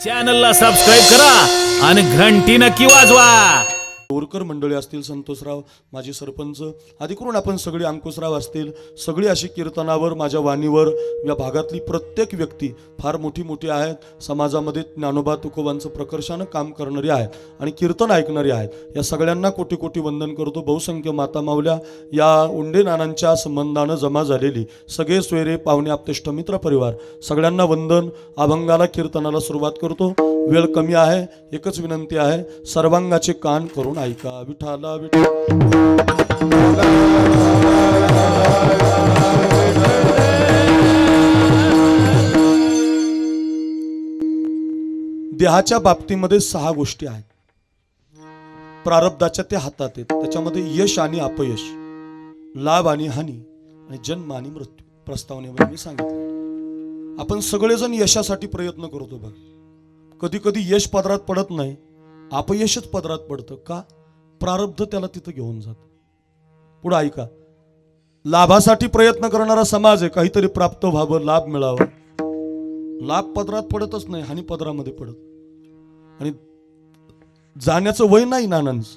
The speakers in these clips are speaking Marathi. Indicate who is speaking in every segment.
Speaker 1: चॅनलला सबस्क्राईब करा आणि घंटी नक्की वाजवा।
Speaker 2: बोरकर मंडळी असतील, संतोषराव माजी सरपंच आदी करून आपण सगळे, अंकुशराव असतील, सगळी अशी कीर्तनावर, माझ्या वाणीवर या भागातली प्रत्येक व्यक्ती फार मोठी मोठी आहेत। समाजामध्ये ज्ञानोबा तुकोबांचं प्रकर्षानं काम करणारी आहेत आणि कीर्तन ऐकणारी आहेत। या सगळ्यांना कोटी कोटी वंदन करतो। बहुसंख्य माता मावल्या या उंडे नानांच्या संबंधानं जमा झालेली सगळे सोयरे, पाहुणे, आप्तेष्ट, मित्र, परिवार सगळ्यांना वंदन। अभंगाला, कीर्तनाला सुरुवात करतो। वेळ कमी आहे, एकच विनंती आहे, सर्वांगाचे कान करून ऐका। विठाला विठ्ठल देहाच्या बाबतीमध्ये 6 गोष्टी आहेत। प्रारब्धाच्या ते हातात आहेत। त्याच्यामध्ये यश आणि अपयश, लाभ आणि हानी आणि जन्म आणि मृत्यू प्रस्तावनेमध्ये मी सांगितलं। आपण सगळेजण यशासाठी प्रयत्न करतो बघ। कधी कधी यश पदरात पडत नाही, अपयशच पदरात पडतं। का? प्रारब्ध त्याला तिथं घेऊन जात। पुढे ऐका, लाभासाठी प्रयत्न करणारा समाज आहे, काहीतरी प्राप्त व्हावं, लाभ मिळावा। लाभ पदरात पडतच नाही, हानी पदरामध्ये पडत। आणि जाण्याचं वय नाही नानांचं,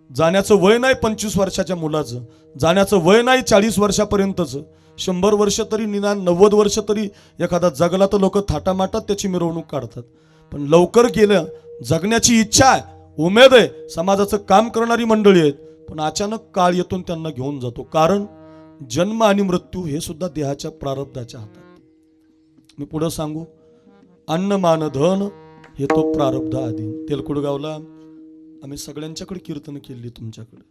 Speaker 2: जाण्याचं वय नाही 25 वर्षाच्या मुलाचं, जाण्याचं वय नाही 40 वर्षापर्यंतचं, 100 वर्ष तरी निदान 90 वर्ष तरी एखादा जगला तर लोक थाटामाटात त्याची मिरवणूक काढतात। पण लवकर गेलं, जगण्याची इच्छा आहे, उमेद आहे, समाजाचं काम करणारी मंडळी आहेत, पण अचानक काळ येतून त्यांना घेऊन जातो। कारण जन्म आणि मृत्यू हे सुद्धा देहाच्या प्रारब्धाच्या हातात। मी पुढे सांगू, अन्न मान धन हे तो प्रारब्ध आधी। तेलकुडगावला आम्ही सगळ्यांच्याकडे कीर्तन केली, तुमच्याकडे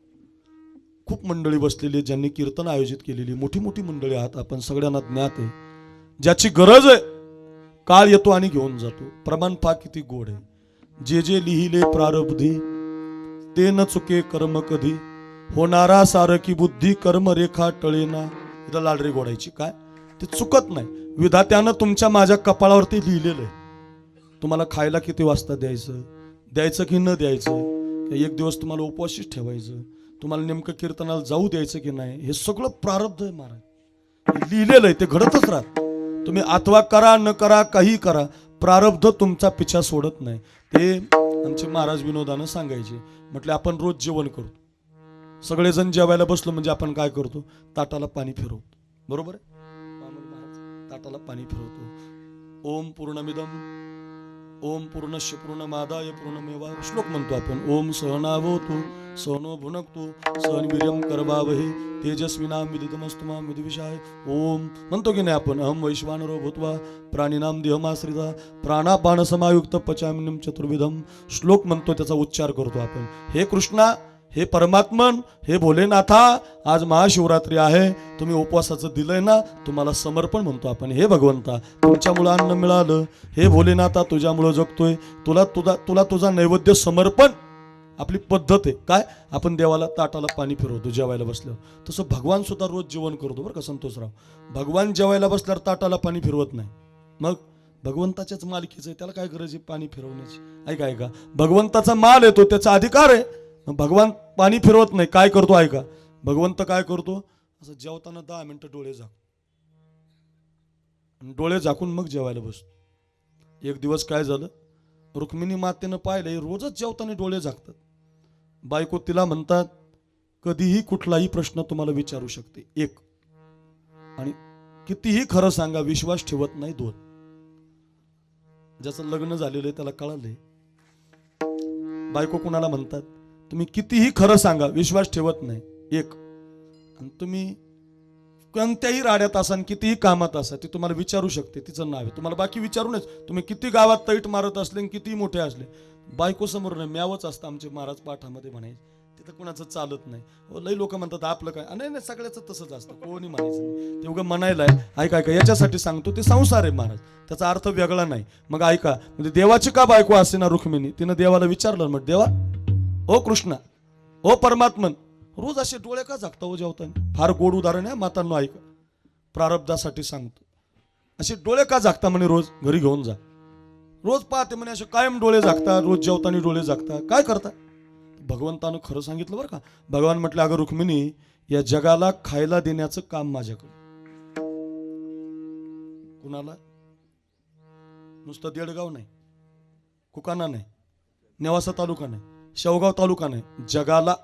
Speaker 2: खूप मंडळी बसलेली, ज्यांनी कीर्तन आयोजित केलेली मोठी मोठी मंडळी आहात। आपण सगळ्यांना ज्ञात आहे, ज्याची गरज आहे काळ येतो आणि घेऊन जातो। प्रमाण पहा किती गोड आहे, जे जे लिहिले प्रारब्धी ते न चुके कर्म कधी, होणारा सारखी बुद्धी कर्म रेखा टळेना। इथं लाडरी गोडायची काय, ते चुकत नाही। विधात्यानं तुमच्या माझ्या कपाळावरती लिहिलेलं आहे, तुम्हाला खायला किती वाजता द्यायचं, द्यायचं की न द्यायचं, एक दिवस तुम्हाला उपवाशीच ठेवायचं, तुम्हाला नेमकं कीर्तनाला जाऊ द्यायचं की नाही, हे सगळं प्रारब्ध आहे महाराज, लिहिलेलं आहे, ते घडतच राहत। तुम्ही अथवा करा न करा, काही करा, प्रारब्ध तुमचा पिछा सोडत नाही। ते आमचे महाराज विनोदानं सांगायचे, म्हटले आपण रोज जेवण करतो, सगळेजण जेवायला बसलो म्हणजे आपण काय करतो, ताटाला पाणी फिरवतो, बरोबर आहे? ताटाला पाणी फिरवतो। ओम पूर्णमिदम ओम पूर्णस्य पूर्णमादाय पूर्णमेवा श्लोक म्हणतो आपण। ओम सहनावतु सहनो भुनक्तु सहवीर्यं करवावहै तेजस्विनावधीतमस्तु मा विद्विषाय। ओम म्हणतो की नाही आपण, अहम वैश्वानरो भूत्वा प्राणिनाम देहमाश्रिता प्राणापान समायुक्त पचाम्यन्नं चतुर्विधम श्लोक म्हणतो, त्याचा उच्चार करतो आपण। हे कृष्णा, हे परमात्मन, हे भोलेनाथा, आज महाशिवरात्री आहे, तुम्ही उपवासाचं दिलंय ना, तुम्हाला समर्पण म्हणतो आपण। हे भगवंता, तुमच्यामुळे अन्न मिळालं, हे भोलेनाथा तुझ्यामुळे जगतोय, तुला तुझा नैवेद्य समर्पण आपली पद्धत आहे। काय आपण देवाला ताटाला पाणी फिरवतो जेवायला बसल्यावर, तसं भगवान सुद्धा रोज जेवण करतो बरं का संतोषराव। भगवान जेवायला बसल्यावर ताटाला पाणी फिरवत नाही, मग भगवंताच्याच मालकीचं आहे, त्याला काय गरज आहे पाणी फिरवण्याची? ऐका ऐका, भगवंताचा माल येतो, त्याचा अधिकार आहे, भगवान पाणी फिरवत नाही। काय करतो ऐका, भगवंत काय करतो, असं जेवताना 10 मिनिटं डोळे झाकतो, डोळे झाकून मग जेवायला बसतो। एक दिवस काय झालं, रुक्मिणी मातेनं पाहिलंय रोजच जेवताना डोळे झाकतात। बायको तिला म्हणतात, कधीही कुठलाही प्रश्न तुम्हाला विचारू शकते, 1, आणि कितीही खरं सांगा, विश्वास ठेवत नाही, 2। ज्याचं लग्न झालेलं आहे त्याला कळालंय, बायको कुणाला म्हणतात, तुम्ही कितीही खरं सांगा, विश्वास ठेवत नाही, 1, आणि तुम्ही कोणत्याही राड्यात असा, कितीही कामात असा, ती तुम्हाला विचारू शकते, तिचं नाव आहे, तुम्हाला बाकी विचारू नये। तुम्ही किती गावात तैट मारत असले, किती मोठे असले, बायको समोर नाही, म्यावच असतं आमचे महाराज पाठामध्ये म्हणायचे, तिथं कुणाचं चालत नाही। लई लोक म्हणतात आपलं काय, नाही सगळ्याचं तसंच असतं, कोणी म्हणायचं नाही, ते उगं म्हणायला ऐका ऐका, याच्यासाठी सांगतो, ते संसार आहे महाराज, त्याचा अर्थ वेगळा नाही। मग ऐका, म्हणजे देवाची का बायको असे ना रुक्मिणी, तिनं देवाला विचारलं, मग देवा, ओ कृष्णा, ओ परमात्मन, रोज असे डोळे का झाकता हो जेवताना? फार गोड उदाहरण आहे मातांनो, ऐका, प्रारब्धासाठी सांगतो, असे डोळे का झाकता म्हणे, रोज घरी घेऊन जा, रोज पाहते म्हणे असे कायम डोळे झाकता, रोज जेवताना डोळे झाकता, काय करता? भगवंतानं खरं सांगितलं बरं का। भगवान म्हटलं, अगं रुक्मिणी, या जगाला खायला देण्याचं काम माझ्याकडे, कुणाला? नुसतं देडगाव नाही, कुकाना नाही, नेवासा तालुका नाही, शेवगाव तालुका नाही, जगाला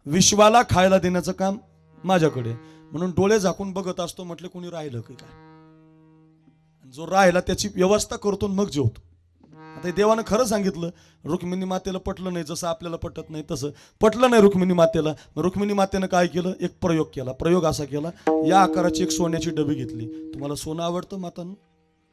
Speaker 2: विश्वाला खायला देण्याचं काम माझ्याकडे. म्हणून डोळे झाकून बघत असतो, म्हटलं कोणी राहिलं की काय. जो राहिला त्याची व्यवस्था करतो मग जेवतो. आता देवानं खरं सांगितलं, रुक्मिणी मातेला पटलं नाही, जसं आपल्याला पटत नाही तसं पटलं नाही रुक्मिणी मातेला. रुक्मिणी मातेनं काय केलं, एक प्रयोग केला. प्रयोग असा केला, या आकाराची एक सोन्याची डबी घेतली. तुम्हाला सोनं आवडतं मातांनो?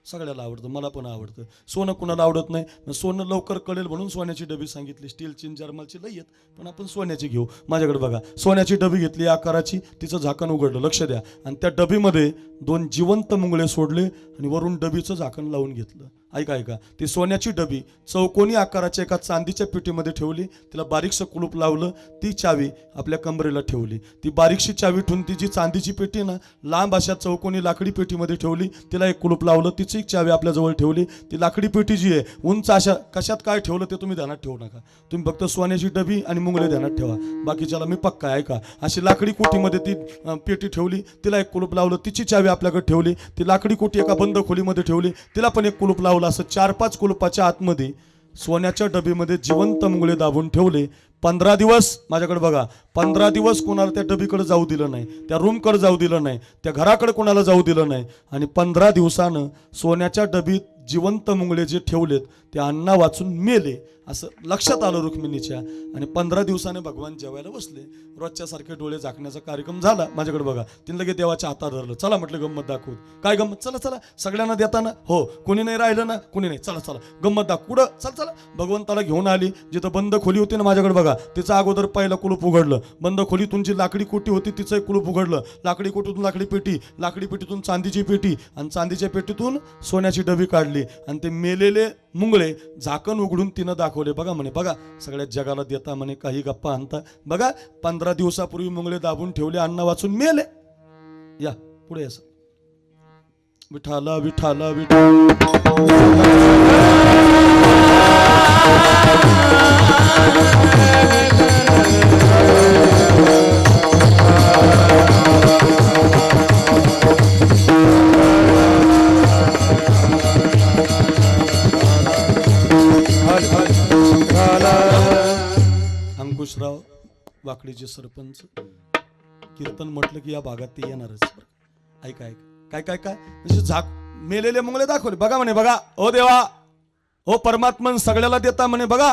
Speaker 2: सगळ्याला आवडतं, मला पण आवडतं. सोनं कुणाला आवडत नाही, मग सोनं लवकर कळेल म्हणून सोन्याची डबी सांगितली. स्टीलची जर्मलची लई येत, पण आपण सोन्याची घेऊ. माझ्याकडे बघा, सोन्याची डबी घेतली आकाराची, तिचं झाकण उघडलं, लक्ष द्या. आणि त्या डबीमध्ये 2 जिवंत मुंगळे सोडले आणि वरून डबीचं झाकण लावून घेतलं. ऐका ऐका, ती सोन्याची डबी चौकोनी आकाराच्या एका चांदीच्या पेटीमध्ये ठेवली. तिला बारीकसं कुलूप लावलं. ती चावी आपल्या कमरेला ठेवली. ती बारीकशी चावी ठेवून ती जी चांदीची पेटी ना, लांब अशा चौकोनी लाकडी पेटीमध्ये ठेवली. तिला एक कुलूप लावलं. तिची एक चावी आपल्याजवळ ठेवली. ती लाकडी पेटी जी आहे उंच अशा, कशात काय ठेवलं ते तुम्ही ध्यानात ठेवू नका. तुम्ही फक्त सोन्याची डबी आणि मुंगळे ध्यानात ठेवा. बाकीच्याला मी पक्का आहे. ऐका, अशी लाकडी कोठीमध्ये ती पेटी ठेवली. तिला एक कुलूप लावलं. तिची चावी आपल्याकडे ठेवली. ती लाकडी कोठी एका बंद खोलीमध्ये ठेवली. तिला पण एक कुलूप लावलं. असं 4-5 कुलुपाच्या आतमध्ये सोन्याच्या डबीमध्ये जिवंत मुंगळे दाबून ठेवले. 15 दिवस माझ्याकडे बघा, 15 दिवस कोणाला त्या डबीकडे जाऊ दिलं नाही, त्या रूमकडे जाऊ दिलं नाही, त्या घराकडे कोणाला जाऊ दिलं नाही. आणि 15 दिवसानं सोन्याच्या डबीत जिवंत मुंगळे जे ठेवलेत ते अन्ना वाचून मेले, असं लक्षात आलं रुक्मिणीच्या. आणि 15 दिवसाने भगवान जेवायला बसले. रोजच्या सारखे डोळे झाकण्याचा कार्यक्रम झाला. माझ्याकडे बघा, तिने लगेच देवाच्या हातात धरलं. चला म्हटलं गंमत दाखवू. काय गंमत? चला चला, सगळ्यांना देताना, हो कोणी नाही राहिलं ना, कोणी नाही, चला चला गंमत दाखव. कुठं? चला चला. भगवंताला घेऊन आली. जिथं बंद खोली होती ना, माझ्याकडे बघा, तिचं अगोदर पहिलं कुलूप उघडलं. बंद खोलीतून जी लाकडी कोठी होती तिचं एक कुलूप उघडलं. लाकडी कोठीतून लाकडी पेटी, लाकडी पेटीतून चांदीची पेटी, आणि चांदीच्या पेटीतून सोन्याची डबी काढली. आणि ते मेलेले मुंगळे झाकण उघडून तिनं दाखवले. बघा म्हणे, बघा सगळ्या जगाला देता म्हणे, काही गप्पा आणता. बघा 15 दिवसापूर्वी मुंगळे दाबून ठेवले, अन्न वाचून मेले. या पुढे असं, विठाला विठाला विठाला. अंकुशराव वाकडीचे सरपंच, कीर्तन म्हटलं की या भागात ते येणारच. ऐका ऐका, काय काय काय म्हणजे झाक मेलेले मुंगळे दाखवले. बघा म्हणे, बघा ओ देवा, ओ परमात्मन सगळ्याला देता म्हणे, बघा.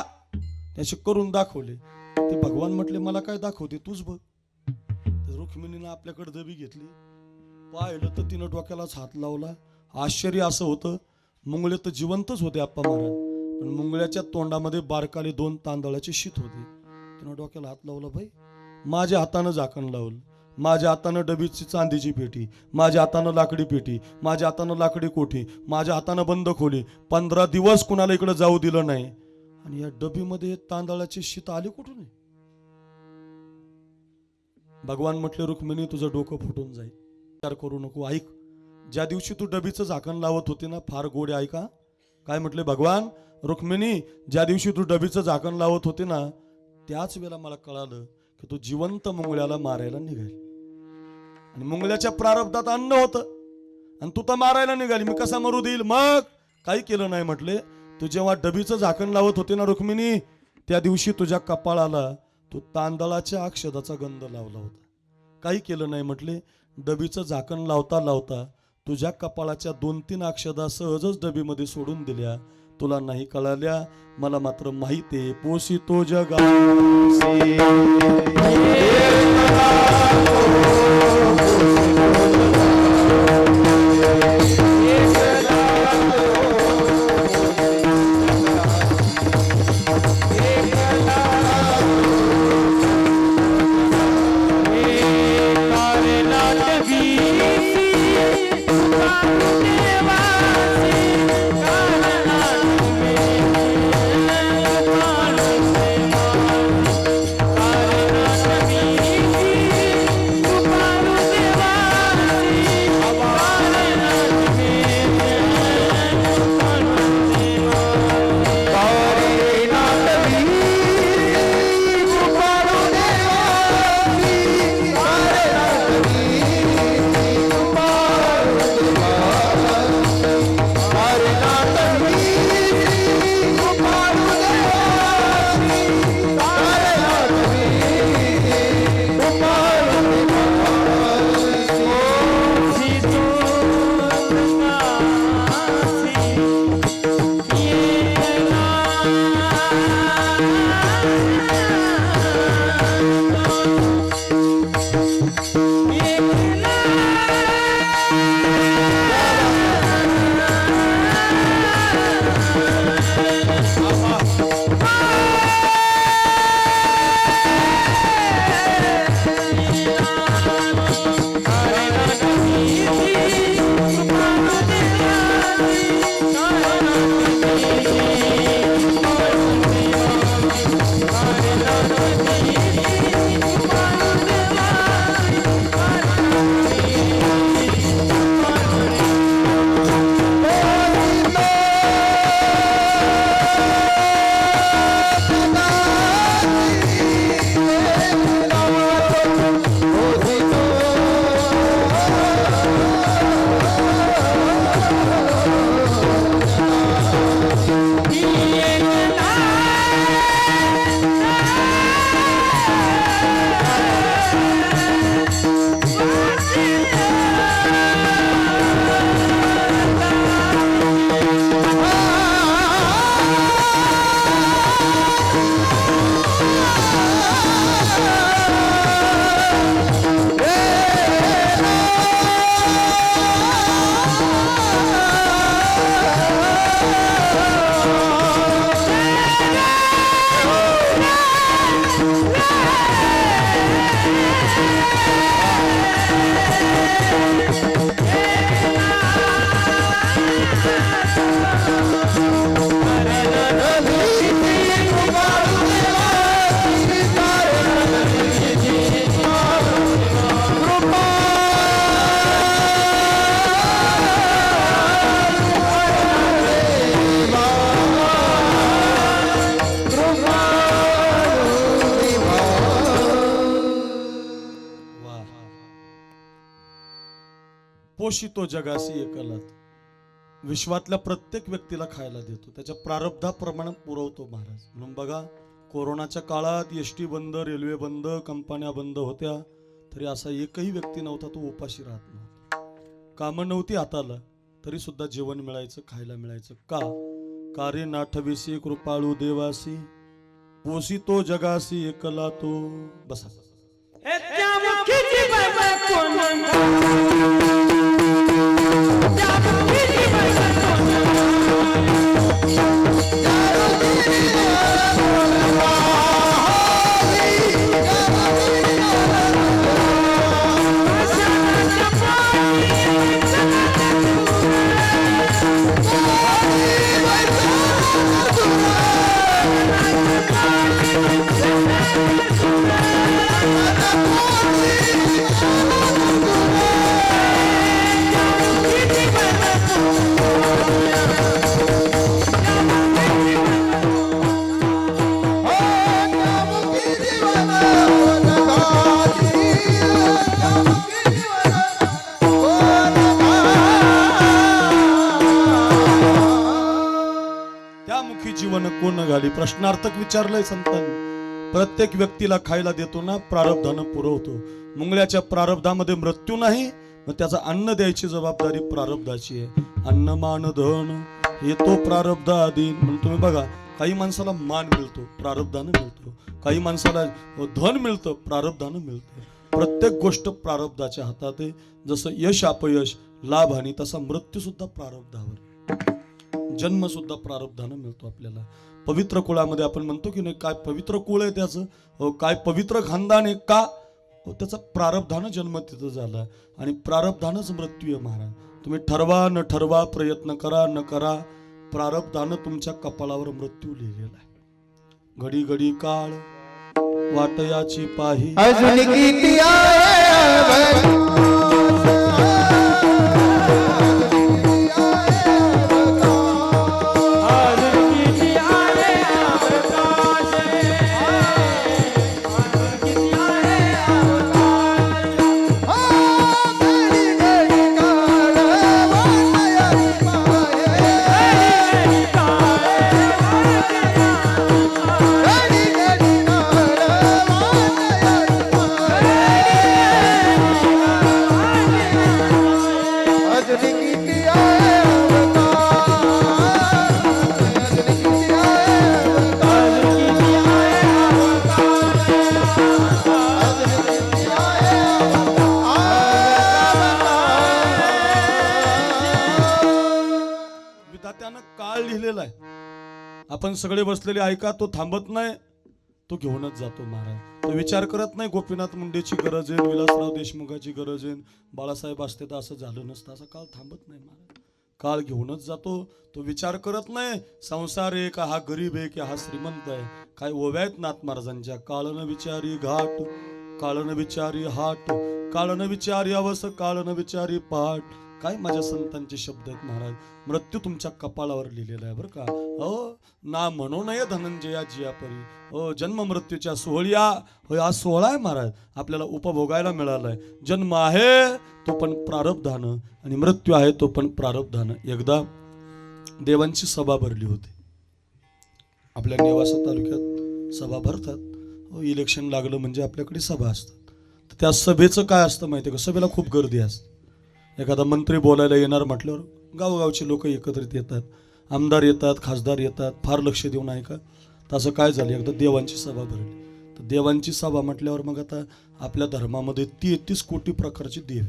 Speaker 2: त्याशी करून दाखवले. ते भगवान म्हटले, मला काय दाखवते, तूच बघ. रुक्मिणीनं आपल्याकडे दबी घेतली. पाहिलं तर तिनं डोक्यालाच हात लावला. आश्चर्य असं होतं, मुंगळे तर जिवंतच होते आप्पा महाराज, पण मुंगळ्याच्या तोंडामध्ये बारकाले 2 तांदळाचे शीत होते. तिनं डोक्याला हात लावला. भाई, माझ्या हातानं झाकण लावलं, माझ्या हातानं डबीची चांदीची पेटी, माझ्या हातानं लाकडी पेटी, माझ्या हातानं लाकडी कोठी, माझ्या हातानं बंद खोली. 15 दिवस कुणाला इकडे जाऊ दिलं नाही. आणि या डबीमध्ये तांदळाचे शीत आले कुठून? भगवान म्हटले, रुक्मिणी तुझं डोकं फुटून जाईल, विचार करू नको. ऐक, ज्या दिवशी तू डबीचं झाकण लावत होती ना, फार गोड. ऐका काय म्हटले भगवान, रुक्मिणी ज्या दिवशी तू डबीचं झाकण लावत होते ना, त्याच वेळेला मला कळालं की तू जिवंत मुंगळ्याला मारायला निघाली. आणि मुंगळ्याच्या प्रारब्धात अन्न होतं, आणि तू तर मारायला निघाली. मी कसा मरू देईल? मग काही केलं नाही. म्हटले, तू जेव्हा डबीचं झाकण लावत होते ना रुक्मिणी, त्या दिवशी तुझ्या कपाळाला तू तांदळाच्या अक्षदाचा गंध लावला होता. काही केलं नाही. म्हटले, डबीचं झाकण लावता लावता तुझ्या कपाळाच्या 2-3 अक्षदा सहजच डबीमध्ये सोडून दिल्या. तुला नाही कळाल्या, मला मात्र माहितीये. पोसितो जगा पोषितो जगासी एकलात. विश्वातल्या प्रत्येक व्यक्तीला खायला देतो, त्याच्या प्रारब्धाप्रमाणे पुरवतो महाराज. म्हणून बघा, कोरोनाच्या काळात एसटी बंद, रेल्वे बंद, कंपन्या बंद होत्या, तरी असा एकही व्यक्ती नव्हता तो उपाशी राहत नव्हता. कामं नव्हती हाताला, तरी सुद्धा जेवण मिळायचं, खायला मिळायचं. का? कारे नाठविसी कृपाळू देवासी, पोषितो जगासी एकला तो. बसा. त्यामुखी जीवन कोण घाली. प्रश्नार्थक विचारलंय संतांनी. प्रत्येक व्यक्तीला खायला देतो ना, प्रारब्धानं पुरवतो. मुंगळ्याच्या प्रारब्धामध्ये मृत्यू नाही, मग त्याचं अन्न द्यायची जबाबदारी प्रारब्धाची आहे. अन्न मान धन हे तो प्रारब्धाधीन. म्हणून तुम्ही बघा, काही माणसाला मान मिळतो, प्रारब्धानं मिळतो. काही माणसाला धन मिळतं, प्रारब्धानं मिळतं. प्रत्येक गोष्ट प्रारब्धाच्या हातात आहे. जसं यश अपयश, लाभ हानी, तसा मृत्यू सुद्धा प्रारब्धावर. जन्म सुद्धा प्रारब्धानं मिळतो आपल्याला. पवित्र कुळामध्ये आपण म्हणतो की नाही, काय पवित्र कुळ आहे त्याचं, काय पवित्र खानदान आहे. का? त्याचा प्रारब्धानं जन्म तिथं झाला आणि प्रारब्धानंच मृत्यू आहे महाराज. तुम्ही ठरवा न ठरवा, प्रयत्न करा न करा, प्रारब्धानं तुमच्या कपाळावर मृत्यू लिहिलेला आहे. घडी घडी काळ वाटयाची पाही,
Speaker 3: अजून किती आहे
Speaker 2: काळ लिहिलेला आहे. आपण सगळे बसलेले ऐका, तो थांबत नाही, तो घेऊनच जातो महाराज. तो विचार करत नाही गोपीनाथ मुंडेची गरज आहे, विलासराव देशमुखाची गरज आहे, बाळासाहेब असते तर असं झालं नसतं. असा काळ थांबत नाही महाराज. काळ घेऊनच जातो. तो विचार करत नाही संसार आहे का, हा गरीब आहे की हा श्रीमंत आहे. काय ओव्या आहेत नाथ महाराजांच्या. काळन विचारी घाट, काळन विचारी हाट, काळन विचारी अवस, काळन विचारी पाठ. काय माझ्या संतांचे शब्द आहेत महाराज. मृत्यू तुमच्या कपाळावर लिहिलेला आहे बरं का. हो ना म्हणू नये धनंजया जियापरी. हो जन्म मृत्यूच्या सोहळ्या, हो हा सोहळा आहे महाराज, आपल्याला उपभोगायला मिळालाय. जन्म आहे तो पण प्रारब्धानं आणि मृत्यू आहे तो पण प्रारब्धानं. एकदा देवांची सभा भरली होती. आपल्या नेवासा तालुक्यात सभा भरतात. हो इलेक्शन लागलं म्हणजे आपल्याकडे सभा असतात. तर त्या सभेचं काय असतं माहिती आहे का, सभेला खूप गर्दी असते. एखादा मंत्री बोलायला येणार म्हटल्यावर गावोगावचे लोक एकत्रित येतात, आमदार येतात, खासदार येतात, फार लक्ष देऊन ऐका. तसं काय झालं, एकदा देवांची सभा भरली. तर देवांची सभा म्हटल्यावर मग आता आपल्या धर्मामध्ये 33 कोटी प्रकारचे देव,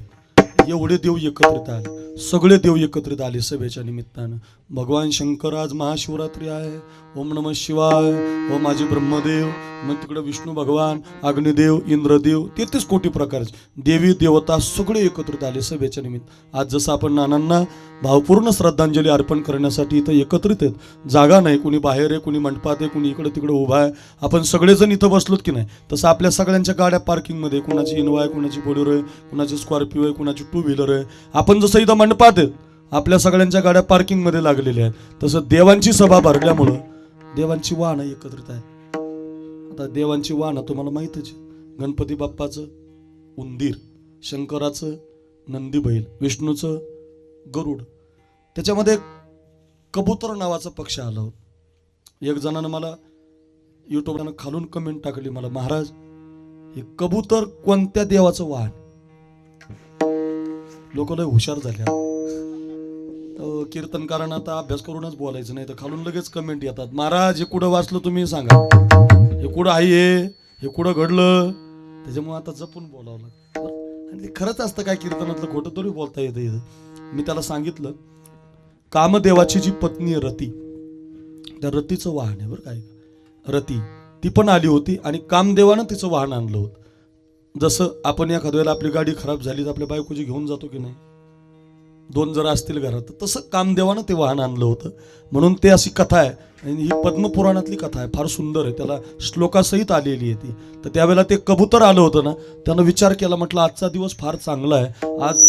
Speaker 2: एवढे देव एकत्रित आले, सगळे देव एकत्रित आले सभेच्या निमित्तानं. भगवान शंकर आज महाशिवरात्री आहे, ओम नमः शिवाय, ओ माझे ब्रह्मदेव, मग तिकडे विष्णू भगवान, अग्निदेव, इंद्रदेव, 33 कोटी प्रकारचे देवी देवता सगळे एकत्रित आले सभेच्या निमित्त. आज जसं आपण नानांना भावपूर्ण श्रद्धांजली अर्पण करण्यासाठी इथं एकत्रित आहेत, जागा नाही, कुणी बाहेर आहे, कुणी मंडपात आहे, कुणी इकडे तिकडे उभा आहे, आपण सगळेजण इथं बसलोत की नाही. तसं आपल्या सगळ्यांच्या गाड्या पार्किंगमध्ये, कुणाची इनोवा आहे, कुणाची बोलेरो आहे, कुणाची स्कॉर्पिओ आहे, कुणाची टू व्हीलर आहे. आपण जसं इथं मंडपात आहेत, आपल्या सगळ्यांच्या गाड्या पार्किंगमध्ये लागलेल्या आहेत, तसं देवांची सभा भरल्यामुळं देवांची वाहनं एकत्रित आहेत. आता देवांची वाहनं तुम्हाला माहीतच आहे. गणपती बाप्पाचं उंदीर, शंकराचं नंदी बैल, विष्णूचं गरुड, त्याच्यामध्ये कबूतर नावाचा पक्षी आला होता. एक जणानं मला युट्यूबला खालून कमेंट टाकली, मला महाराज हे कबूतर कोणत्या देवाचं वाहन? लोक लय हुशार झाले. कीर्तनकारांना आता अभ्यास करूनच बोलायचं नाही तर खालून लगेच कमेंट येतात, महाराज हे कुठं वाचलं तुम्ही सांगा, हे कुठं आहे, हे कुठं घडलं. त्याच्यामुळे आता जपून बोलावं लागतं. आणि ते खरंच असतं काय, कीर्तनातलं खोटं तरी बोलता येतं इथं. मी त्याला सांगितलं कामदेवाची जी पत्नी आहे रती, त्या रतीचं वाहन आहे बरं काय, रती ती पण आली होती आणि कामदेवानं तिचं वाहन आणलं होतं. जसं आपण एखाद्या वेळेला आपली गाडी खराब झाली तर आपल्या बायकोची घेऊन जातो की नाही, दोन जर असतील घरात, तर तसं कामदेवानं ते वाहन आणलं होतं. म्हणून ते अशी कथा आहे आणि ही पद्मपुराणातली कथा आहे, फार सुंदर आहे, त्याला श्लोकासहित आलेली आहे ती. तर त्यावेळेला ते कबूतर आलं होतं ना, त्यानं विचार केला, म्हटलं आजचा दिवस फार चांगला आहे, आज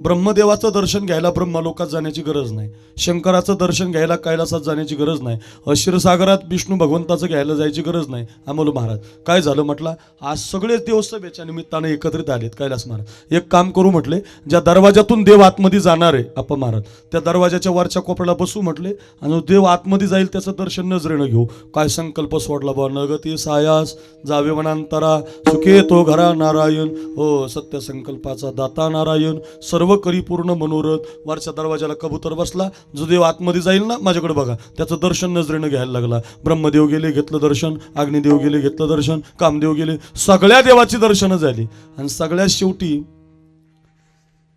Speaker 2: ब्रह्मदेवाचं दर्शन घ्यायला ब्रह्मलोकात जाण्याची गरज नाही, शंकराचं दर्शन घ्यायला कैलासात जाण्याची गरज नाही, क्षीरसागरात विष्णू भगवंताचं घ्यायला जायची गरज नाही. आम्हाला महाराज काय झालं, म्हटलं आज सगळेच देव सभेच्या निमित्तानं एकत्रित आलेत कैलास महाराज. एक काम करू म्हटले, ज्या दरवाजातून देव आतमध्ये जाणार आहे आपण महाराज, त्या दरवाजाच्या वरच्या कोपऱ्याला बसू म्हटले आणि देव आतमध्ये जाईल त्याचं दर्शन नजरेनं घेऊ. काय संकल्प सोडला बा, नगती सायास जावे वनांतरा, सुखे तो घरा नारायण, हो सत्य संकल्पाचा दाता नारायण, सर्व करी पूर्ण मनोरथ. वरच्या दरवाजाला कबूतर बसला, जो देव आतमध्ये जाईल ना माझ्याकडे बघा, त्याचं दर्शन नजरेनं घ्यायला लागला. ब्रह्मदेव गेले घेतलं दर्शन, अग्निदेव गेले घेतलं दर्शन, कामदेव गेले, सगळ्या देवाची दर्शनं झाली. आणि सगळ्यात शेवटी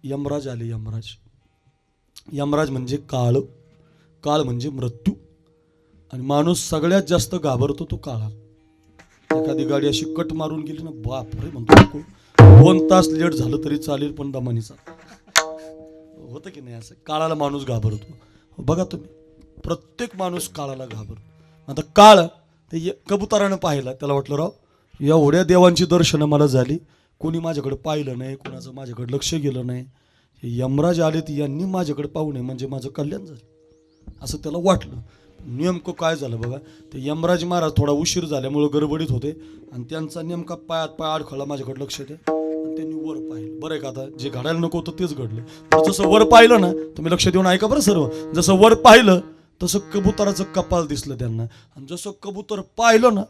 Speaker 2: यमराज आले. यमराज म्हणजे काळ, काळ म्हणजे मृत्यू. आणि माणूस सगळ्यात जास्त घाबरतो तो काळा. एखादी गाडी अशी कट मारून गेली ना, बाप रे म्हणतो, 2 तास लेट झालं तरी चालेल पण दमानीचा होतं की नाही. असं काळाला माणूस घाबरतो. बघा तुम्ही, प्रत्येक माणूस काळाला घाबरतो. आता काळ ते कबुतरानं पाहिला, त्याला वाटलं राव एवढ्या देवांची दर्शनं मला झाली, कोणी माझ्याकडे पाहिलं नाही, कोणाचं माझ्याकडे लक्ष गेलं नाही, यमराज आलेत यांनी माझ्याकडे पाहू नये म्हणजे माझं कल्याण झालं असं त्याला वाटलं. नेमकं काय झालं बघा, ते यमराज महाराज थोडा उशीर झाल्यामुळं गडबडीत होते आणि त्यांचा नेमका पायात पाय अडखळला, माझ्याकडे लक्ष द्या. आणि त्यांनी वर पाहिलं. बरं आहे का, आता जे घडायला नको होतं तेच घडले. तर जसं वर पाहिलं ना, तुम्ही लक्ष देऊन ऐका बरं सर्व, जसं वर पाहिलं तसं कबुतराचं कपाल दिसलं त्यांना. आणि जसं कबूतर पाहिलं ना,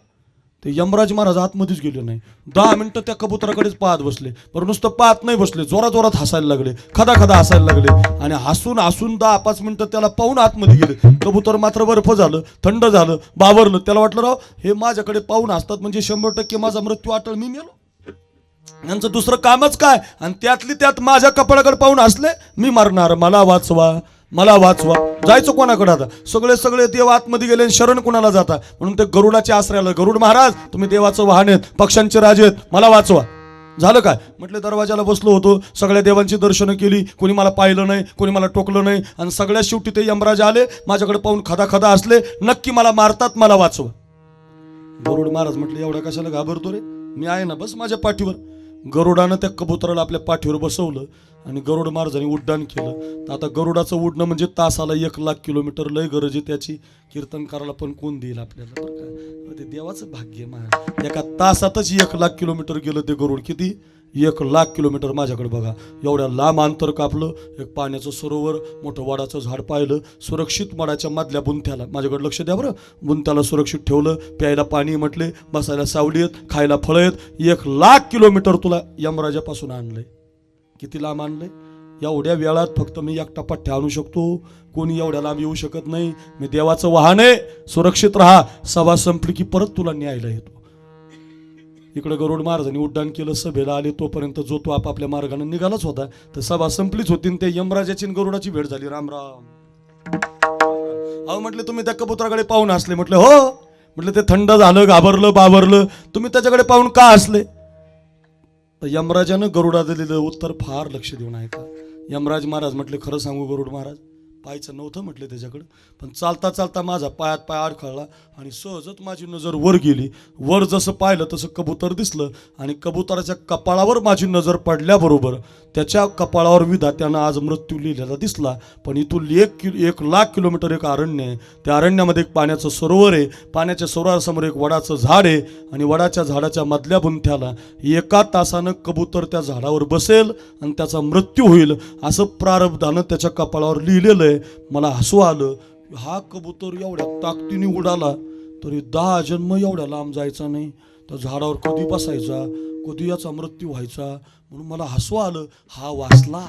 Speaker 2: ते यमराज महाराज आतमध्येच गेले नाही. 10 मिनिटं त्या कबुतराकडेच पाहत बसले. बरं नुसतं पाहत नाही बसले, जोरात जोरात हसायला लागले, खदा खदा हसायला लागले. आणि हसून हसून 10-5 मिनिटं त्याला पाहून आतमध्ये गेले. कबूतर मात्र बर्फ झालं, थंड झालं, बावरलं. त्याला वाटलं राव हे माझ्याकडे पाहून हसतात म्हणजे 100% माझा मृत्यू अटळ, मी मेलो, यांचं दुसरं कामच काय. आणि त्यातली त्यात माझ्या कपाळाकडे पाहून हसले, मी मरणार, मला वाचवा, मला वाचवा. जायचं कोणाकडे आता, सगळे देव आतमध्ये गेले, शरण कोणाला जाता. म्हणून ते गरुडाच्या आश्रयाला, गरुड महाराज तुम्ही देवाचं वाहन आहेत, पक्ष्यांचे राजे आहेत, मला वाचवा. झालं काय म्हटलं, दरवाजाला बसलो होतो, सगळ्या देवांची दर्शनं केली, कोणी मला पाहिलं नाही, कोणी मला टोकलं नाही. आणि सगळ्यात शेवटी ते यमराज आले, माझ्याकडे पाहून खदा खदा असले, नक्की मला मारतात, मला वाचवा. गरुड महाराज म्हटले एवढ्या कशाला घाबरतो रे, मी आहे ना, बस माझ्या पाठीवर. गरुडानं त्या कबुतराला आपल्या पाठीवर बसवलं आणि गरुड महाराजांनी उड्डाण केलं. तर आता गरुडाचं उडणं म्हणजे तासाला 1,00,000 किलोमीटर, लय गरज आहे त्याची. कीर्तन करायला पण कोण देईल आपल्याला, बरं का, ते देवाचं भाग्य. महाराज एका तासातच 1,00,000 किलोमीटर गेलं ते गरुड. किती, 1,00,000 किलोमीटर. माझ्याकडे बघा एवढ्या लांब अंतर कापलं. एक पाण्याचं सरोवर, मोठं वडाचं झाड पाहिलं, सुरक्षित मडाच्या मधल्या बुंथ्याला, माझ्याकडे लक्ष द्या बरं, बुंथ्याला सुरक्षित ठेवलं. प्यायला पाणी म्हटले, बसायला सावली आहेत, खायला फळं आहेत. 1,00,000 किलोमीटर तुला यमराजापासून आणलंय. किती लांब आणलंय, एवढ्या वेळात फक्त मी एकटा पठ्ठ्या आणू शकतो, कोणी एवढ्या लांब येऊ शकत नाही. मी देवाचं वाहन आहे, सुरक्षित राहा. सभा संपली की परत तुला न्यायला येतो. इकडे गरुड महाराजांनी उड्डाण केलं, सभेला आले. तोपर्यंत जो तो आपापल्या मार्गाने निघालाच होता. तर सभा संपलीच होती, ते यमराजाची गरुडाची भेट झाली. राम राम. अहो म्हटले तुम्ही त्या कबुतराकडे पाहून हसले. म्हटलं हो. म्हटलं ते थंड झालं, घाबरलं, बाबरलं, तुम्ही त्याच्याकडे पाहून का हसले. तर यमराजानं गरुडा दिलेलं उत्तर फार लक्ष देऊन ऐका. यमराज महाराज म्हटले खरं सांगू गरुड महाराज, पायचं नव्हतं म्हटलं त्याच्याकडं, पण चालता चालता माझा पायात पाय अडखळला आणि सहजच माझी नजर वर गेली. वर जसं पाहिलं तसं कबूतर दिसलं आणि कबुतराच्या कपाळावर माझी नजर पडल्याबरोबर त्याच्या कपाळावर विधात्यानं आज मृत्यू लिहिलेला दिसला. पण इथून 1,00,000 किलोमीटर एक अरण्य आहे. त्या अरण्यामध्ये एक पाण्याचं सरोवर आहे. पाण्याच्या सरोवरासमोर एक वडाचं झाड आहे आणि वडाच्या झाडाच्या मधल्या बुंथ्याला 1 तासानं कबूतर त्या झाडावर बसेल आणि त्याचा मृत्यू होईल असं प्रारब्धानं त्याच्या कपाळावर लिहिलेलं आहे. मला हसू आलं. हा कबूतर एवढ्या ताकदीने उडाला तरी 10 जन्म एवढ्या लांब जायचा नाही. त्या झाडावर कधी बसायचा, कधी याचा मृत्यू व्हायचा. म्हणून मला हसू आलं. हा वाचला.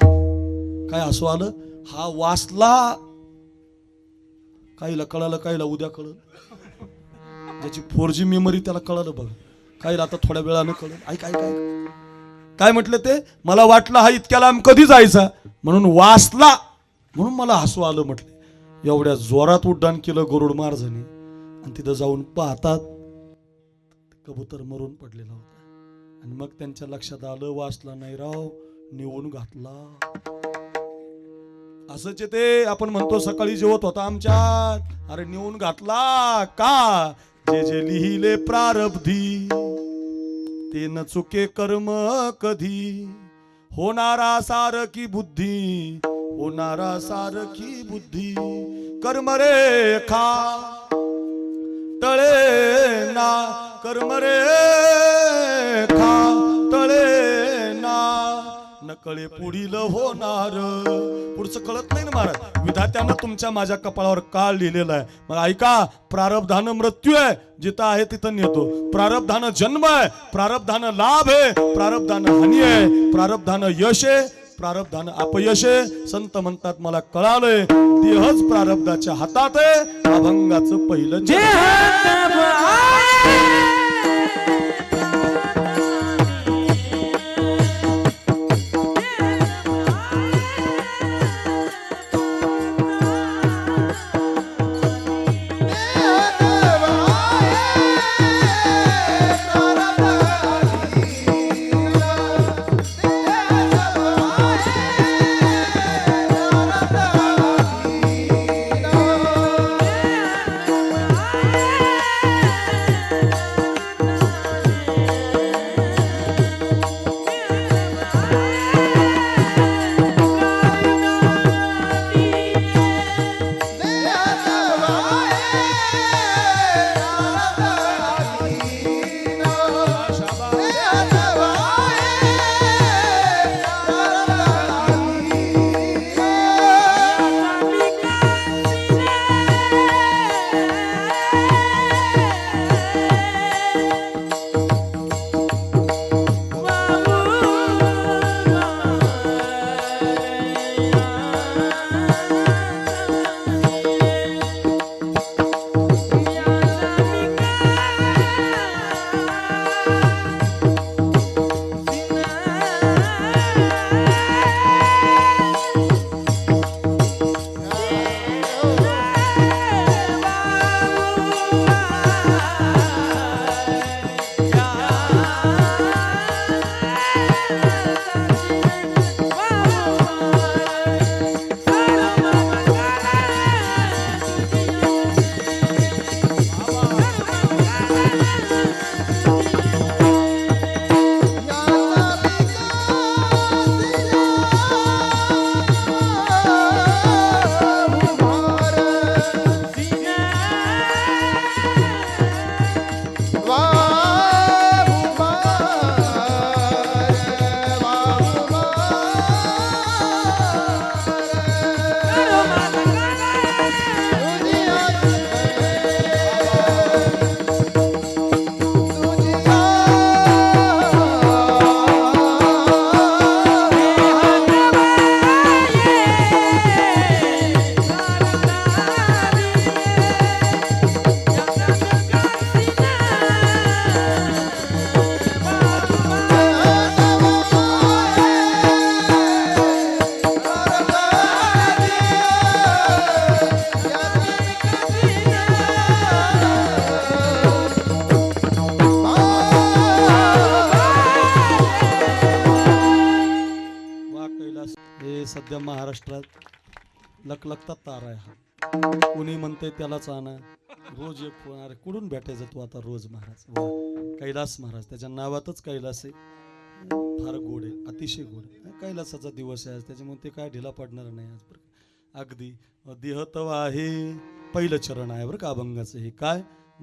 Speaker 2: काय हसू आलं? हा वाचला. काहीला कळालं, काहीला उद्या कळलं. ज्याची 4G मेमरी त्याला कळालं बघ, काहीला आता थोड्या वेळानं कळलं. ऐक ऐक ऐक काय म्हटलं ते? मला वाटलं हा इतक्या लांब कधी जायचा, म्हणून वाचला. म्हणून मला हसू आलं. म्हटलं एवढ्या जोरात उड्डाण केलं गरुड महाराजांनी आणि तिथं जाऊन पाहतात कबूतर मरून पडलेला होता. आणि मग त्यांच्या लक्षात आलं वाचला नाही राव, निवून घातला. असंच ते आपण म्हणतो सकाळी जेवत होता आमच्यात, अरे निवून घातला का? जे जे लिहिले प्रारब्धी ते न चुके कर्म कधी, होणारा सारखी बुद्धी, होणारा सारखी बुद्धी. कर्म रे खा तळे ना, कर्म रे खा तळे ना, नकळे पुढील होणार. पुढचं कळत नाही ना महाराज. विधात्यानं तुमच्या माझ्या कपाळावर काळ लिहिलेला आहे. मग ऐका, प्रारब्धानं मृत्यू आहे, जिथं आहे तिथं नेतो. प्रारब्धानं जन्म आहे, प्रारब्धानं लाभ आहे, प्रारब्धानं हानी आहे, प्रारब्धानं यश आहे, प्रारब्धानं अपयश आहे. संत म्हणतात मला कळालंय देहच प्रारब्धाच्या हातात आहे. अभंगाचं पहिलं सध्या महाराष्ट्रात लखलखता तारा आहे हा. कोणी म्हणतंय त्यालाच आणा, रोज एक फोन. अरे कुठून भेटायचं तू आता रोज महाराज? वा, कैलास महाराज, त्याच्या नावातच कैलास आहे. फार गोड आहे, अतिशय गोड आहे. कैलासाचा दिवस आहे आज, त्याच्यामुळे ते काय ढिला पडणार नाही आज बरं का. अगदी देह तवा आहे, पहिलं चरण आहे बरं का अभंगाचं. हे काय?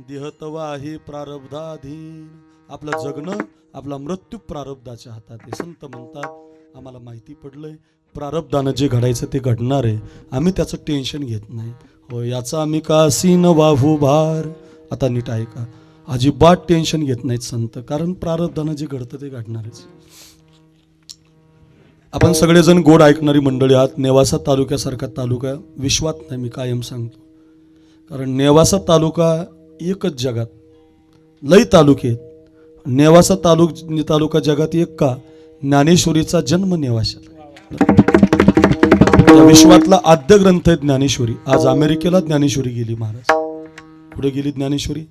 Speaker 2: देह तवा आहे प्रारब्धाधीन. आपलं जगणं, आपला मृत्यू प्रारब्धाच्या हातात आहे. संत म्हणतात आम्हाला माहिती पडलंय प्रारब्धानं जे घडायचं ते घडणार आहे, आम्ही त्याचं टेन्शन घेत नाही. हो, याचा आम्ही का सीन वाहू भार. आता नीट ऐका, अजिबात टेन्शन घेत नाहीत संत, कारण प्रारब्धानं जे घडतं ते घडणारच. आपण सगळेजण गोड ऐकणारी मंडळी आहात. नेवासा तालुक्यासारखा तालुका विश्वात नाही, मी कायम सांगतो. कारण नेवासा तालुका एकच जगात, लई तालुके आहेत. नेवासा तालुका जगात एक का? ज्ञानेश्वरीचा जन्म नेवाशाला. या विश्वातला आद्य ग्रंथ आहे ज्ञानेश्वरी. आज अमेरिकेला ज्ञानेश्वरी गेली महाराज. कुठे गेली ज्ञानेश्वरी?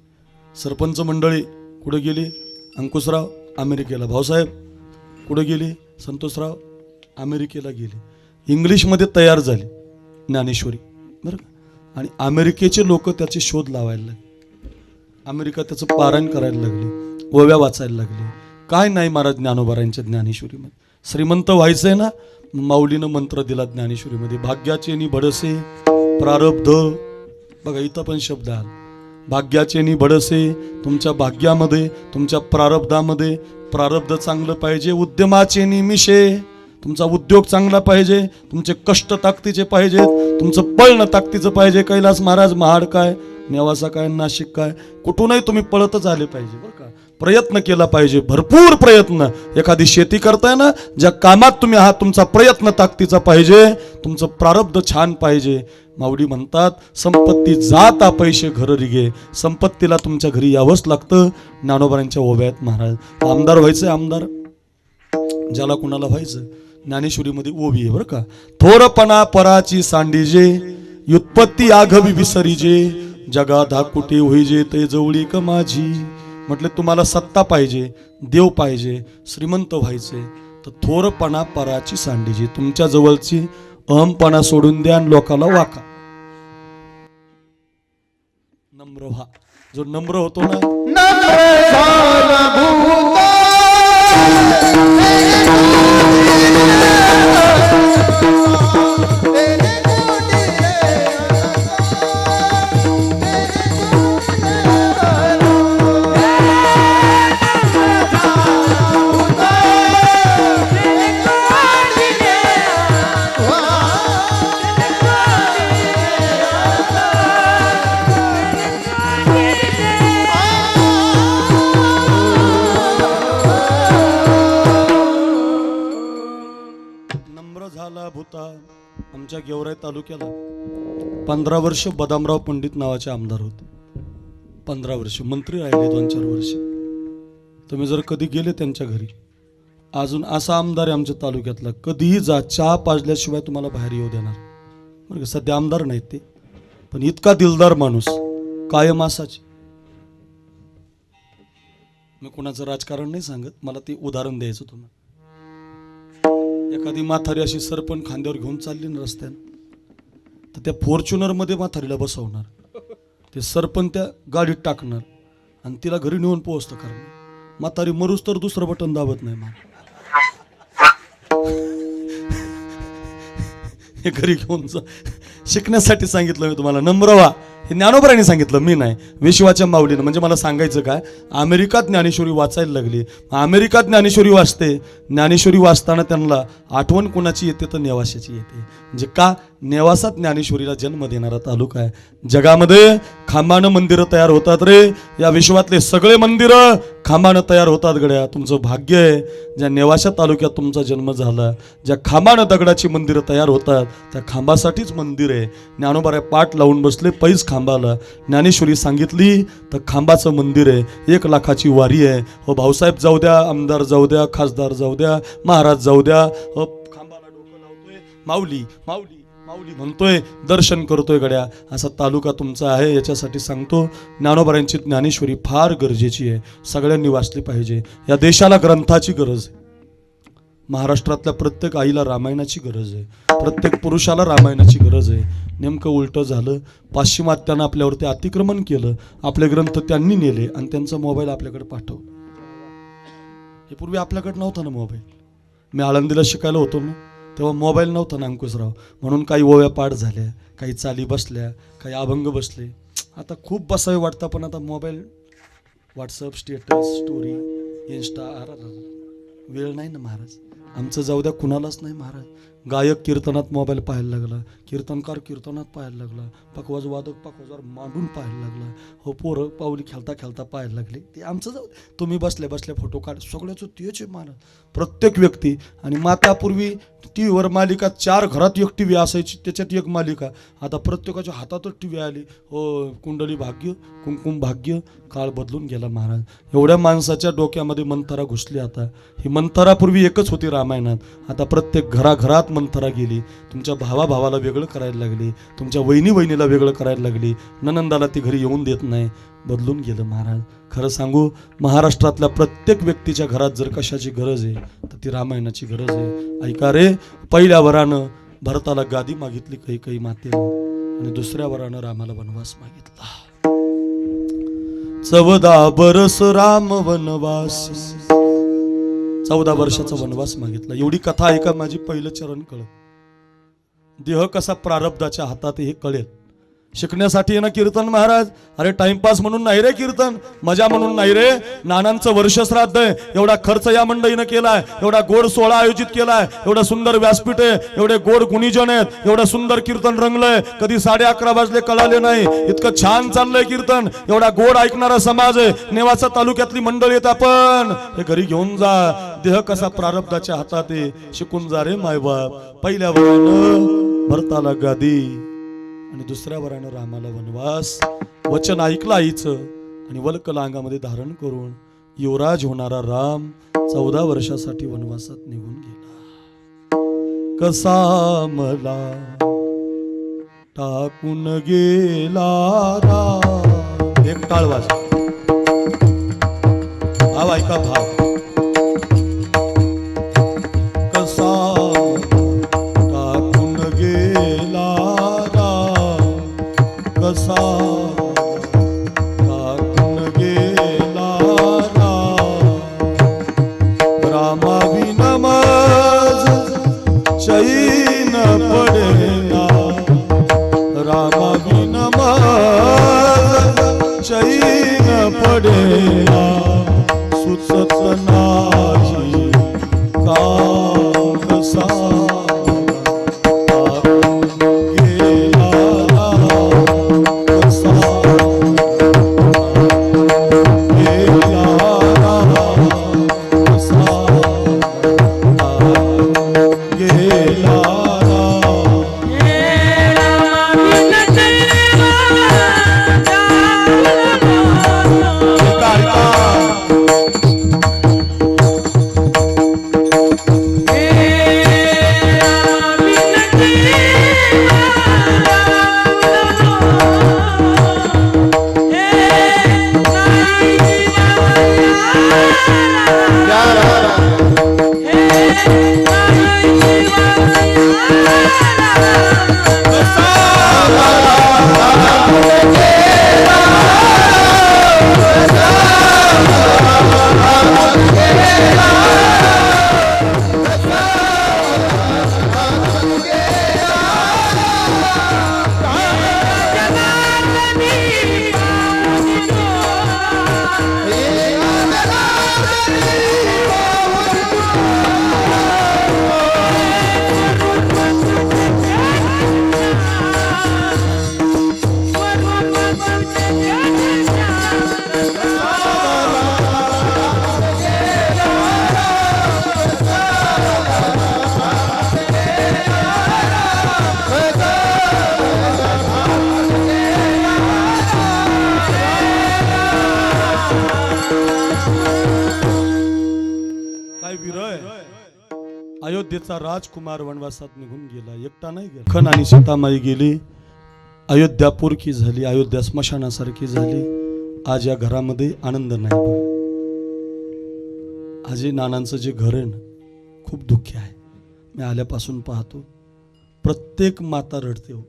Speaker 2: सरपंच मंडळी कुठे गेली? अंकुशराव अमेरिकेला. भाऊसाहेब कुठे गेली? संतोषराव अमेरिकेला गेले. इंग्लिशमध्ये तयार झाली ज्ञानेश्वरी बरं का. आणि अमेरिकेचे लोक त्याचे शोध लावायला लागले. अमेरिका त्याचं पारायण करायला लागले, ओव्या वाचायला लागले. काय नाही महाराज ज्ञानोबारायांच्या ज्ञानेश्वरीमध्ये. श्रीमंत व्हायचंय ना, माऊलीनं मंत्र दिला ज्ञानेश्वरीमध्ये, भाग्याचे नि बडसे प्रारब्ध. बघा इथं पण शब्द आला, भाग्याचे नि बडसे. तुमच्या भाग्यामध्ये, तुमच्या प्रारब्धामध्ये प्रारब्ध चांगलं पाहिजे. उद्यमाचे निमिषे, तुमचा उद्योग चांगला पाहिजे, तुमचे कष्ट ताकदीचे पाहिजेत, तुमचं पळणं ताकदीचं पाहिजे. कैलास महाराज महाड काय, नेवासा काय, नाशिक काय, कुठूनही तुम्ही पळतच आले पाहिजे बरं का. प्रयत्न केला पाहिजे, भरपूर प्रयत्न. एखादी शेती करताय ना, ज्या कामात तुम्ही आहात तुमचा प्रयत्न ताकदीचा पाहिजे, तुमचं प्रारब्ध छान पाहिजे. माऊली म्हणतात संपत्ती जाता पैसे घर रिगे. संपत्तीला तुमच्या घरी यावंच लागतं. ज्ञानोबारांच्या ओव्यात महाराज. आमदार व्हायचंय, आमदार ज्याला कुणाला व्हायचं, ज्ञानेश्वरीमध्ये ओवी आहे बरं का. थोरपणा पराची सांडीजे, व्युत्पत्ती आघवी विसरीजे, जगा धाकुटे होईजे ते जवळी क माझी. म्हटलं तुम्हाला सत्ता पाहिजे, देव पाहिजे, श्रीमंत व्हायचे, तर थोरपणा पराची सांडीजे. तुमच्या जवळची अहमपणा सोडून द्या आणि लोकाला वाका. नम्र व्हा. जो नम्र होतो ना,
Speaker 3: नम्र झाला भूता.
Speaker 2: आमच्या गेवराई तालुक्याला 15 वर्ष बदामराव पंडित नावाचे आमदार होते. 15 वर्ष मंत्री राहिले, 2-4 वर्ष. तुम्ही जर कधी गेले त्यांच्या घरी, अजून असा आमदार आहे आमच्या तालुक्यातला, कधीही जा, चहा पाजल्याशिवाय तुम्हाला बाहेर येऊ देणार बरं का. सध्या आमदार नाहीत ते, पण इतका दिलदार माणूस, कायम असाच. मी कुणाचं राजकारण नाही सांगत, मला ते उदाहरण द्यायचं तुम्हाला. एखादी म्हातारी अशी सरपण खांद्यावर घेऊन चालली ना रस्त्यानं, तर त्या फॉर्च्युनर मध्ये म्हातारीला बसवणार, ते सरपण त्या गाडीत टाकणार आणि तिला घरी नेऊन पोहोचतं करणार. म्हातारी मरूस तर दुसरं बटन दाबत नाही. मग हे घरी घेऊन जा. शिकण्यासाठी सांगितलं मी तुम्हाला. नम्र व्हा, हे ज्ञानोबारांनी सांगितलं, मी नाही. विश्वाच्या माऊलीनं. म्हणजे मला सांगायचं काय, अमेरिकात ज्ञानेश्वरी वाचायला लागली. अमेरिकात ज्ञानेश्वरी वाचते. ज्ञानेश्वरी वाचताना त्यांना आठवण कोणाची येते, तर नेवाशाची येते. म्हणजे का, नेवासात ज्ञानेश्वरीला जन्म देणारा तालुका आहे. जगामध्ये खांबानं मंदिरं तयार होतात रे. या विश्वातले सगळे मंदिरं खांबानं तयार होतात गड्या. तुमचं भाग्य आहे ज्या नेवासा तालुक्यात तुमचा जन्म झाला. ज्या खांबानं दगडाची मंदिरं तयार होतात, त्या खांबासाठीच मंदिर आहे. ज्ञानोबा पाठ लावून बसले पैज खांबाला. ज्ञानेश्वरी सांगितली तर खांबाचं मंदिर आहे. 1 लाखाची वारी आहे. हो भाऊसाहेब जाऊ द्या, आमदार जाऊ द्या, खासदार जाऊ द्या, महाराज जाऊ द्या, हो खांबाला डोकं लावतोय, माऊली माऊली माऊली म्हणतोय, दर्शन करतोय गड्या. असा तालुका तुमचा आहे. याच्यासाठी सांगतो, ज्ञानोबारांची ज्ञानेश्वरी फार गरजेची आहे. सगळ्यांनी वाचली पाहिजे. या देशाला ग्रंथाची गरज आहे. महाराष्ट्रातल्या प्रत्येक आईला रामायणाची गरज आहे, प्रत्येक पुरुषाला रामायणाची गरज आहे. नेमकं उलटं झालं. पाश्चिमात्यानं आपल्यावरती अतिक्रमण केलं, आपले ग्रंथ त्यांनी नेले आणि त्यांचा मोबाईल आपल्याकडे पाठवला. हे पूर्वी आपल्याकडे नव्हता ना मोबाईल. मी आळंदीला शिकायला होतो ना, तेव्हा मोबाईल नव्हता ना अंकुशराव. म्हणून काही ओव्या पाठ झाल्या, काही चाली बसल्या, काही अभंग बसले. आता खूप बसावे वाटतं, पण आता mobile, WhatsApp status, story, Insta, वेळ नाही ना महाराज. आमचं जाऊ द्या, कुणालाच नाही महाराज. गायक कीर्तनात मोबाईल पाहायला लागला, कीर्तनकार कीर्तनात पाहायला लागला, पकवाज वादक पकवाजावर मांडून पाहायला लागला, हो पोरं पाऊली खेळता खेळता पाहायला लागले. ते आमचं जाऊ द्या. तुम्ही बसल्या बसल्या फोटो काढ, सगळ्याचं तेच आहे महाराज. प्रत्येक व्यक्ती. आणि मातापूर्वी टी व्हीवर मालिका 4 घरात एक टी व्ही असायची, त्याच्यात एक मालिका. आता प्रत्येकाच्या हातातच टी व्ही आली. हो, कुंडली भाग्य, कुंकुम भाग्य. काळ बदलून गेला महाराज. एवढ्या माणसाच्या डोक्यामध्ये मंथरा घुसली. आता ही मंथरा पूर्वी एकच होती रामायणात, आता प्रत्येक घराघरात मंथरा गेली. तुमच्या भावाला वेगळं करायला लागली, तुमच्या वहिनीला वेगळं करायला लागली, ननंदाला ती घरी येऊन देत नाही. बदलून गेलं महाराज. खरं सांगू, महाराष्ट्रातल्या प्रत्येक व्यक्तीच्या घरात जर कशाची गरज आहे तर ती रामायणाची गरज आहे. ऐका रे, पहिल्या वरानं भरताला गादी मागितली कैकेयी मातेनं, आणि दुसऱ्या वरानं रामाला वनवास मागितला. 14 बरस राम वनवास, 14 वर्षाचा वनवास मागितला. एवढी कथा ऐका माझी. पहिलं चरण कळ. देह कसा प्रारब्धाच्या हातात हे कळेल. शिकण्यासाठी ना कीर्तन महाराज. अरे टाइमपास म्हणून नाही रे कीर्तन, मजा म्हणून नाही रे. नानांचं वर्षश्राद्ध आहे, एवढा खर्च या मंडळीनं केलाय, एवढा गोड सोहळा आयोजित केलाय, एवढं सुंदर व्यासपीठ आहे, एवढे गोड गुणीजन आहेत, एवढं सुंदर कीर्तन रंगलंय. कधी 11:30 वाजले कळाले नाही, इतकं छान चाललंय कीर्तन. एवढा गोड ऐकणारा समाज आहे. नेवासा तालुक्यातली मंडळी आहेत आपण. हे घरी घेऊन जा. देह कसा प्रारब्धाच्या हातात आहे. शिकून जा रे मायबाप. पहिल्या वरानं भरताला गादी आणि दुसऱ्या वरानं रामाला वनवास. वचन ऐकलं आईचं आणि वल्कला अंगामध्ये धारण करून युवराज होणारा राम 14 वर्षासाठी वनवासात निघून गेला. कसा मला टाकून गेला राम. एक टाळ वाज. भाव ऐका, भाव. कसा टाकून गेला कसा टाकून गेला रामा विना माझ चैन पडेना, रामा विना माझ चैन पडेना. सुचत नाही का कसा अयोध्येचा राजकुमार वनवासात निघून गेला. एकटा नाही गेला. खन आणि सीतामाई गेली. अयोध्या पुरकी झाली, अयोध्या स्मशानासारखी झाली. आज या घरामध्ये आनंद नाही. आजी नानांचं जे घर आहे ना, खूप दुःखी आहे. मी आल्यापासून पाहतो प्रत्येक माता रडते हो.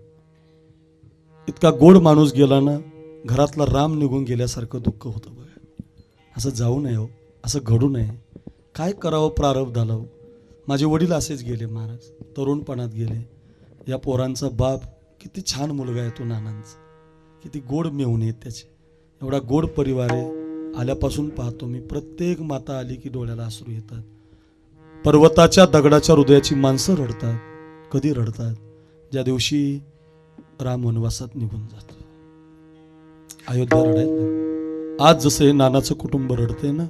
Speaker 2: इतका गोड माणूस गेला ना, घरातला राम निघून गेल्यासारखं दुःख होतं बघा. असं जाऊ नये हो, असं घडू नये. काय करावं प्रारब्धाला हो. माझे वडील असेच गेले महाराज, तरुणपणात गेले. या पोरांचा बाप किती छान मुलगा आहे तो नानांचा, किती गोड मेहुणे आहेत त्याचे, एवढा गोड परिवार आहे. आल्यापासून पाहतो मी प्रत्येक माता आली की डोळ्याला अश्रू येतात. पर्वताच्या दगडाच्या हृदयाची माणसं रडतात. कधी रडतात? ज्या दिवशी राम वनवासात निघून जातो. अयोध्या रडायला. आज जसं हे नानाचं कुटुंब रडते ना,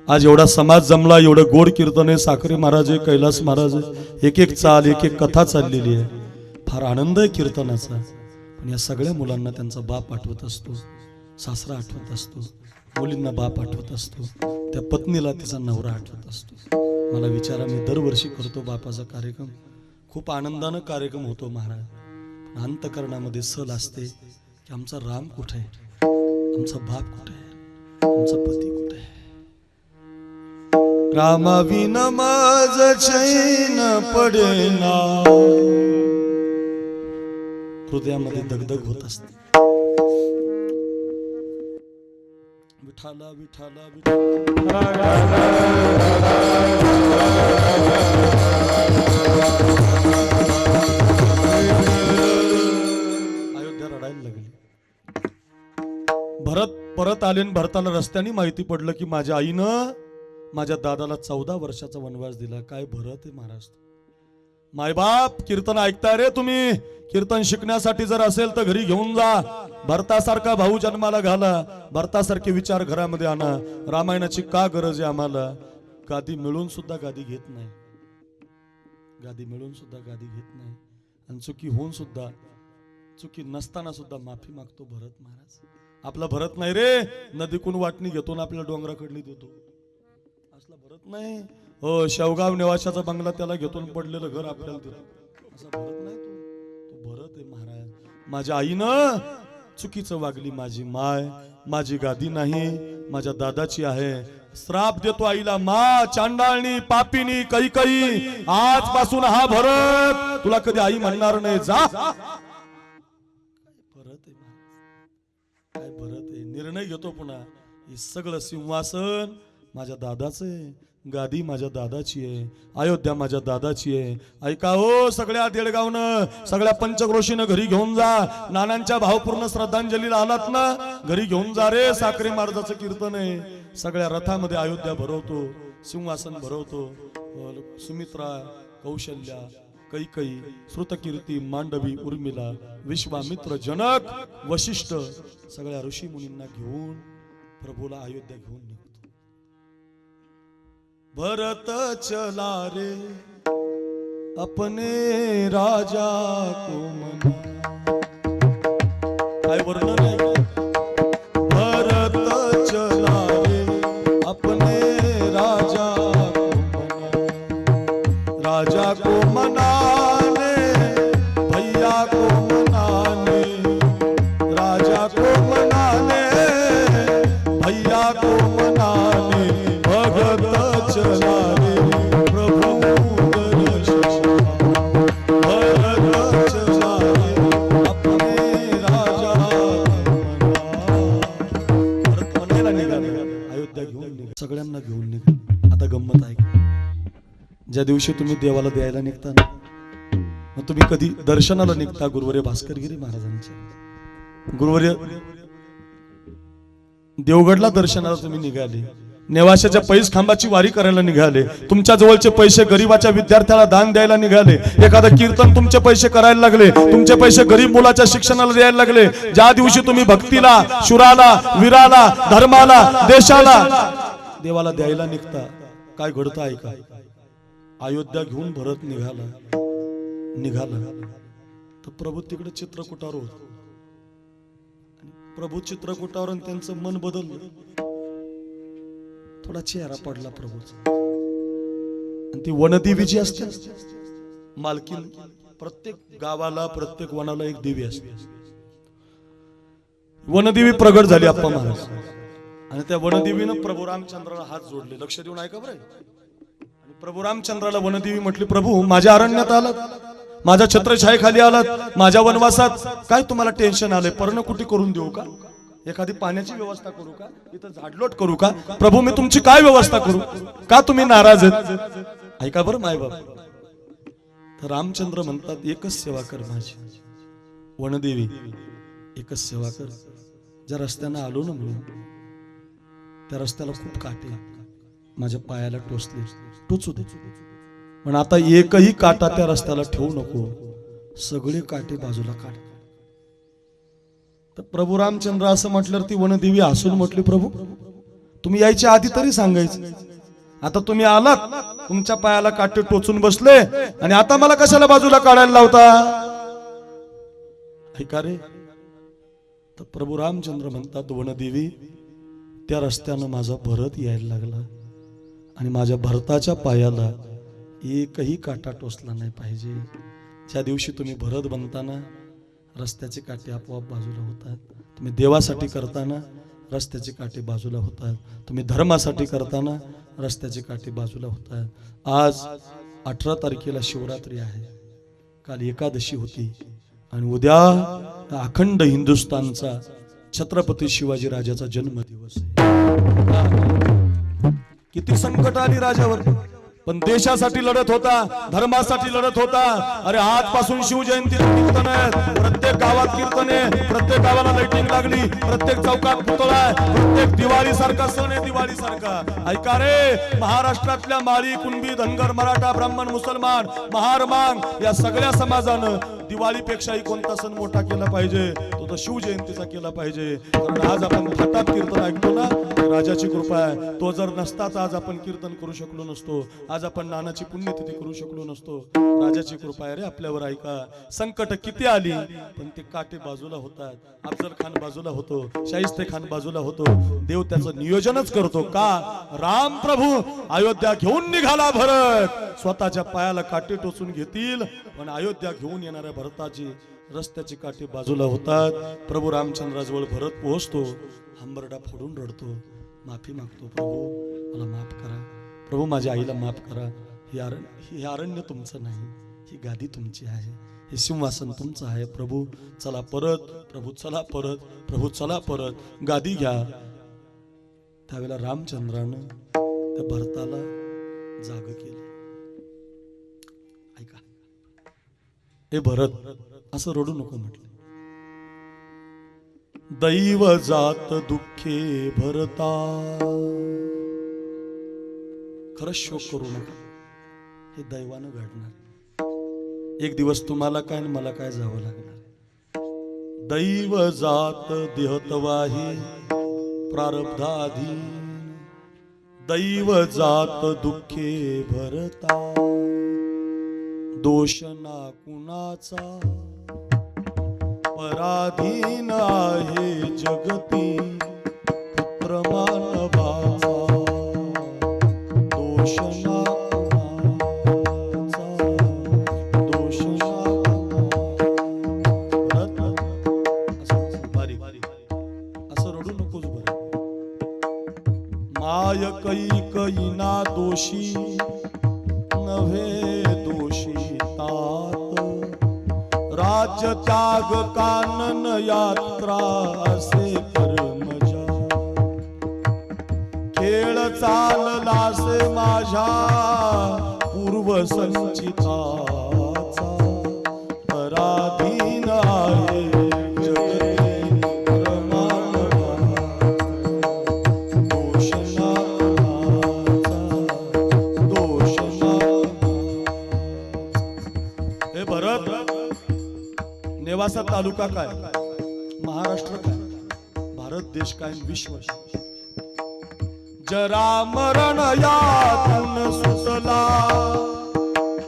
Speaker 2: आज एवढा समाज जमला, एवढं गोड कीर्तन आहे. साखरे महाराज आहे, कैलास महाराज आहे, एक एक चाल, एक एक कथा चाललेली आहे. फार आनंद आहे कीर्तनाचा. पण या सगळ्या मुलांना त्यांचा बाप आठवत असतो, सासरा आठवत असतो, मुलींना बाप आठवत असतो, त्या पत्नीला तिचा नवरा आठवत असतो. मला विचारा, मी दरवर्षी करतो बापाचा कार्यक्रम, खूप आनंदानं कार्यक्रम होतो महाराज. पण अंतकरणामध्ये सल असते की आमचा राम कुठे आहे, आमचा बाप कुठे आहे, आमचा पती कुठे आहे. रामाविन माझ चैन पडेना, हृदयामध्ये दगदग होत असते. विठाला विठाला विठाला. अयोध्या रडायला लागली. भरत परत आले. भरताला रस्त्याने माहिती पडलं की माझ्या आईनं माझ्या दादाला 14 वर्षाचा वनवास दिला. काय भरत आहे महाराज. मायबाप कीर्तन ऐकताय रे तुम्ही. कीर्तन शिकण्यासाठी जर असेल तर घरी घेऊन जा. भरतासारखा भाऊ जन्माला घाला, भरतासारखे विचार घरामध्ये आणा. रामायणाची का गरज आहे आम्हाला? गादी मिळून सुद्धा गादी घेत नाही, गादी मिळून सुद्धा गादी घेत नाही. आणि चुकी होऊन सुद्धा, चुकी नसताना सुद्धा माफी मागतो भरत महाराज. आपला भरत नाही रे, नदीकून वाटणी घेतो ना आपल्याला डोंगराकडली देतो. असला भरत नाही हो. शेवगाव निवासाचा बंगला त्याला घेतो, पडलेलं घर आपल्याला देतो. असा भरत नाही तो भरत आहे महाराज. माझ्या आईनं चुकीचं वागली. माझी माय, माझी गादी नाही, माझ्या दादाची आहे. श्राप देतो आईला, मा चांडाळणी पापिनी कैकई, आजपासून हा भरत तुला कधी आई म्हणणार नाही. जा. भरत आहे काय भरत आहे. निर्णय घेतो पुन्हा. हे सगळं सिंहासन माझ्या दादाचं आहे, गादी माझ्या दादाची आहे, अयोध्या माझ्या दादाची आहे. ऐका हो सगळ्या देडगावनं, सगळ्या पंचक्रोशीनं घरी घेऊन जा. नानांच्या भावपूर्ण श्रद्धांजलीला आलात ना, घरी घेऊन जा रे. साखरे महाराजाचं कीर्तन आहे. सगळ्या रथामध्ये अयोध्या भरवतो, सिंहासन भरवतो. सुमित्रा, कौशल्या, कैकई, श्रुतकीर्ती, मांडवी, उर्मिला, विश्वामित्र, जनक, वशिष्ठ, सगळ्या ऋषी मुनींना घेऊन प्रभूला अयोध्या घेऊन निघतो. भरत चला रे अपने राजा को मना. काय वर्णन आहे. भरत चला रे अपने राजा को मना, राजा को मनाने भैया को मनाने, राजा को मनाने भैया को मनाने. भगत चला रे प्रभु दर्शन, भरत चला रे अपने राजा भरत म्हणायला निघाले. अयोध्या घेऊन निघा, सगळ्यांना घेऊन निघा. आता गंमत आहे. ज्या दिवशी तुम्ही देवाला द्यायला निघता ना, मग तुम्ही कधी दर्शनाला निघता गुरुवर्य भास्करगिरी महाराजांच्या. गुरुवर्य देवगडला दर्शनाला तुम्ही निघाले, नेवाशाच्या पैस खांबाची वारी करायला निघाले, तुमच्या जवळचे पैसे गरीबाच्या विद्यार्थ्याला दान द्यायला निघाले, एखादं कीर्तन तुमचे पैसे करायला लागले, तुमचे पैसे गरीब मुलाच्या शिक्षणाला द्यायला लागले. ज्या दिवशी तुम्ही भक्तीला, शुराला, वीराला, धर्माला, देशाला, देवाला द्यायला निघता, काय घडतं ऐका. अयोध्या घेऊन भरत निघाला तर प्रभू तिकडे चित्रकूटावर होत. प्रभू चित्रकूटावर त्यांचं मन बदललं. थोडा चेहरा पडला प्रभूचा. आणि ती वनदेवी जी असते मालकीन, प्रत्येक गावाला, प्रत्येक वनाला एक देवी असते. वनदेवी प्रगट झाली अप्पा महाराज. आणि त्या वनदेवीनं प्रभू रामचंद्राला हात जोडले. लक्ष देऊन ऐका बरं. आणि प्रभू रामचंद्राला वनदेवी म्हटली, प्रभू माझ्या अरण्यात आलात, माझ्या छत्रछायेखाली आलात, माझ्या वनवासात काय तुम्हाला टेन्शन आलंय? पर्णकुटी करून देऊ का? एखादी पाण्याची व्यवस्था करू का? इथं झाडलोट करू का? प्रभू मी तुमची काय व्यवस्था करू? का तुम्ही नाराज आहेत? ऐका बरं मायबाप. तर रामचंद्र म्हणतात, एकच सेवा कर माझी वनदेवी, एकच सेवा कर. ज्या रस्त्यानं आलो ना म्हणून, त्या रस्त्याला खूप काटे माझ्या पायाला टोचले, टोचू दे. पण आता एकही काटा त्या रस्त्याला ठेवू नको, सगळे काटे बाजूला काढ. तर प्रभू रामचंद्र असं म्हटल्यावर ती वनदेवी हसून म्हटली, प्रभू तुम्ही यायच्या आधी तरी सांगायचं. आता तुम्ही आलात, तुमच्या पायाला काटे टोचून बसले, आणि आता मला कशाला बाजूला काढायला लावता? ऐका रे. तर प्रभू रामचंद्र म्हणतात, वनदेवी त्या रस्त्यानं माझा भरत यायला लागला, आणि माझ्या भरताच्या पायाला एकही काटा टोचला नाही पाहिजे. ज्या दिवशी तुम्ही भरत बनताना रस्त्याचे काटे आपोआप बाजूला होतात. तुम्ही देवासाठी करताना रस्त्याचे काटे बाजूला होतात. तुम्ही धर्मासाठी करताना रस्त्याचे काटे बाजूला होतात. आज 18 तारखेला शिवरात्री आहे, काल एकादशी होती, आणि उद्या अखंड हिंदुस्थानचा छत्रपती शिवाजी राजाचा जन्मदिवस आहे. किती संकट आली राजावर, पण देशासाठी लढत होता, धर्मासाठी लढत होता. अरे आजपासून शिवजयंती कीर्तन आहे, प्रत्येक गावात कीर्तन आहे, प्रत्येक गावाला लाइटिंग लागली, प्रत्येक चौकात पुतळा आहे, प्रत्येक दिवाळी सारखा सण आहे, दिवाळी सारखा. ऐका रे, महाराष्ट्रातल्या माळी, कुणबी, धनगर, मराठा, ब्राह्मण, मुसलमान, महार, मांग या सगळ्या समाजानं दिवाळीपेक्षाही कोणता सण मोठा केला पाहिजे, तो तर शिवजयंतीचा केला पाहिजे. कारण आज आपण थाटात कीर्तन ऐकतो ना, राजाची कृपा आहे. तो जर नसता तर आज आपण कीर्तन करू शकलो नसतो, आज आपण नानाची पुण्यतिथी करू शकलो नसतो. राजाची कृपा आहे रे आपल्यावर. ऐका, संकट किती आली, पण ते काटे बाजूला होतात. अफजल खान बाजूला होतो, शाहिस्ते खान बाजूला होतो. देव त्याचं नियोजनच करतो. का? राम प्रभू अयोध्या घेऊन निघाला, भरत स्वतःच्या पायाला काटे टोचून घेतील, पण अयोध्या घेऊन येणाऱ्या भरताची रस्त्याचे काटे बाजूला होतात. प्रभू रामचंद्राजवळ भरत पोहोचतो, हंबरडा फोडून रडतो, माफी मागतो. प्रभू मला माफ करा, प्रभू माझ्या आईला माफ करा. हे अरण्य तुमचं नाही, ही गादी तुमची आहे, हे सिंहासन तुमचं आहे. प्रभू चला परत, प्रभू चला परत, प्रभू चला परत, गादी घ्या. त्यावेळेला रामचंद्रानं त्या भरताला जाग केलं. ऐका, हे भरत असं रडू नको म्हटलं. दैव जात दुःखे भरता, खरंच शोक करू नका, हे दैवानं घडणार. एक दिवस तुम्हाला काय आणि मला काय जावं लागणार. दैव जात देहतवाही प्रारब्धाधीन, दैव जात दुःखे भरता, दोष ना कुणाचा पराधीन आहे जगती पुत्र मानवाचा, दोष ना कुणाचा, दोष ना असं रडू नकोस बरं. माय कै ना दोषी नव्हे दोषी तात, राज्य त्याग कानन यात्रा असे कर्मजा, खेळ चाललासे माझ्या पूर्व संचिताचा, पराधीन आहे जगते परमानवा, दोष ना कुणाचा, दोष ना. हे भरत, नेवासा तालुका काय, महाराष्ट्र काय, भारत देश काय, विश्व. जरा मरण यातून सुटला,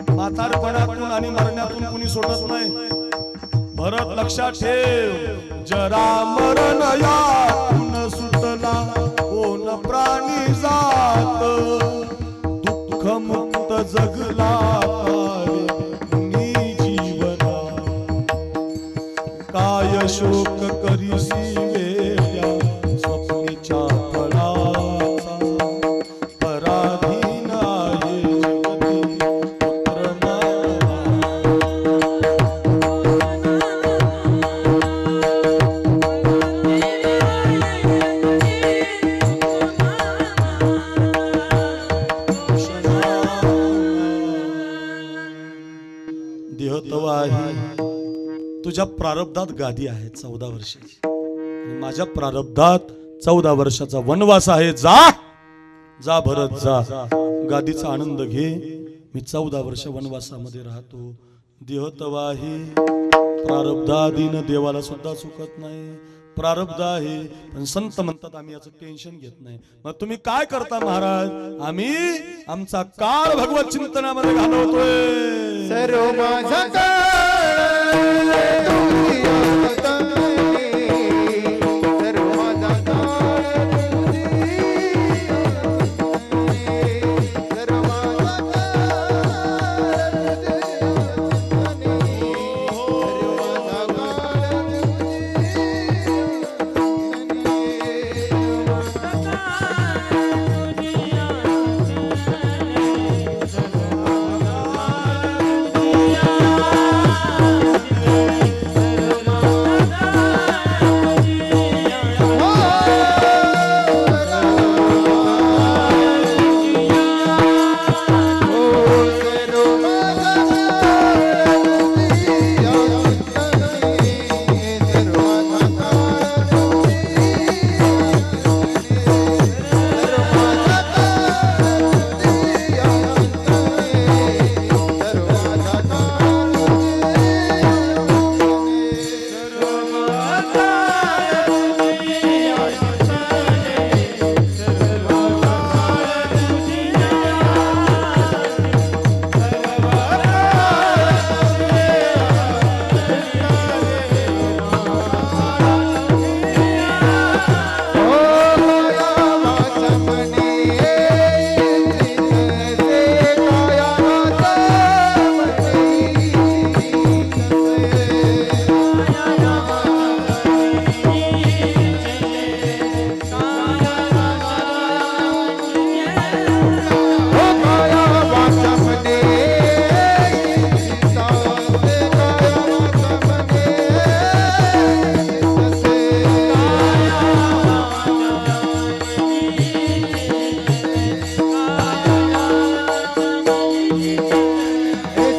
Speaker 2: म्हातारपणातून आणि मरण्यातून कुणी सोडत नाही. भरत लक्षात ठेव, जरा मरण यातून सुटला, कोण प्राणी जात दुःख मुक्त जगला काय शोक करीसी वेड्या स्वप्नीच्या फळाचा, पराधीन आहे तुझ्या प्रारब्धात गादी आहे 14 वर्षाची आणि माझ्या प्रारब्धात 14 वर्षाचा वनवास आहे. जा जा भरत जा, गादीचा आनंद घे. मी 14 वर्ष वनवासामध्ये राहतो. देह तवा आहे, प्रारब्धाधीन देवाला सुद्धा चुकत नाही. प्रारब्ध आहे, पण संत म्हणतात आम्ही याचं टेन्शन घेत नाही. मग तुम्ही काय करता महाराज? आम्ही आमचा काळ भगवत चिंतनामध्ये घालवतोय.
Speaker 3: सर्व माझा काळ तुझी आठवणी, सर्व माझा काळ तुझी आठवणी, सर्व माझा काळ तुझी आठवणी,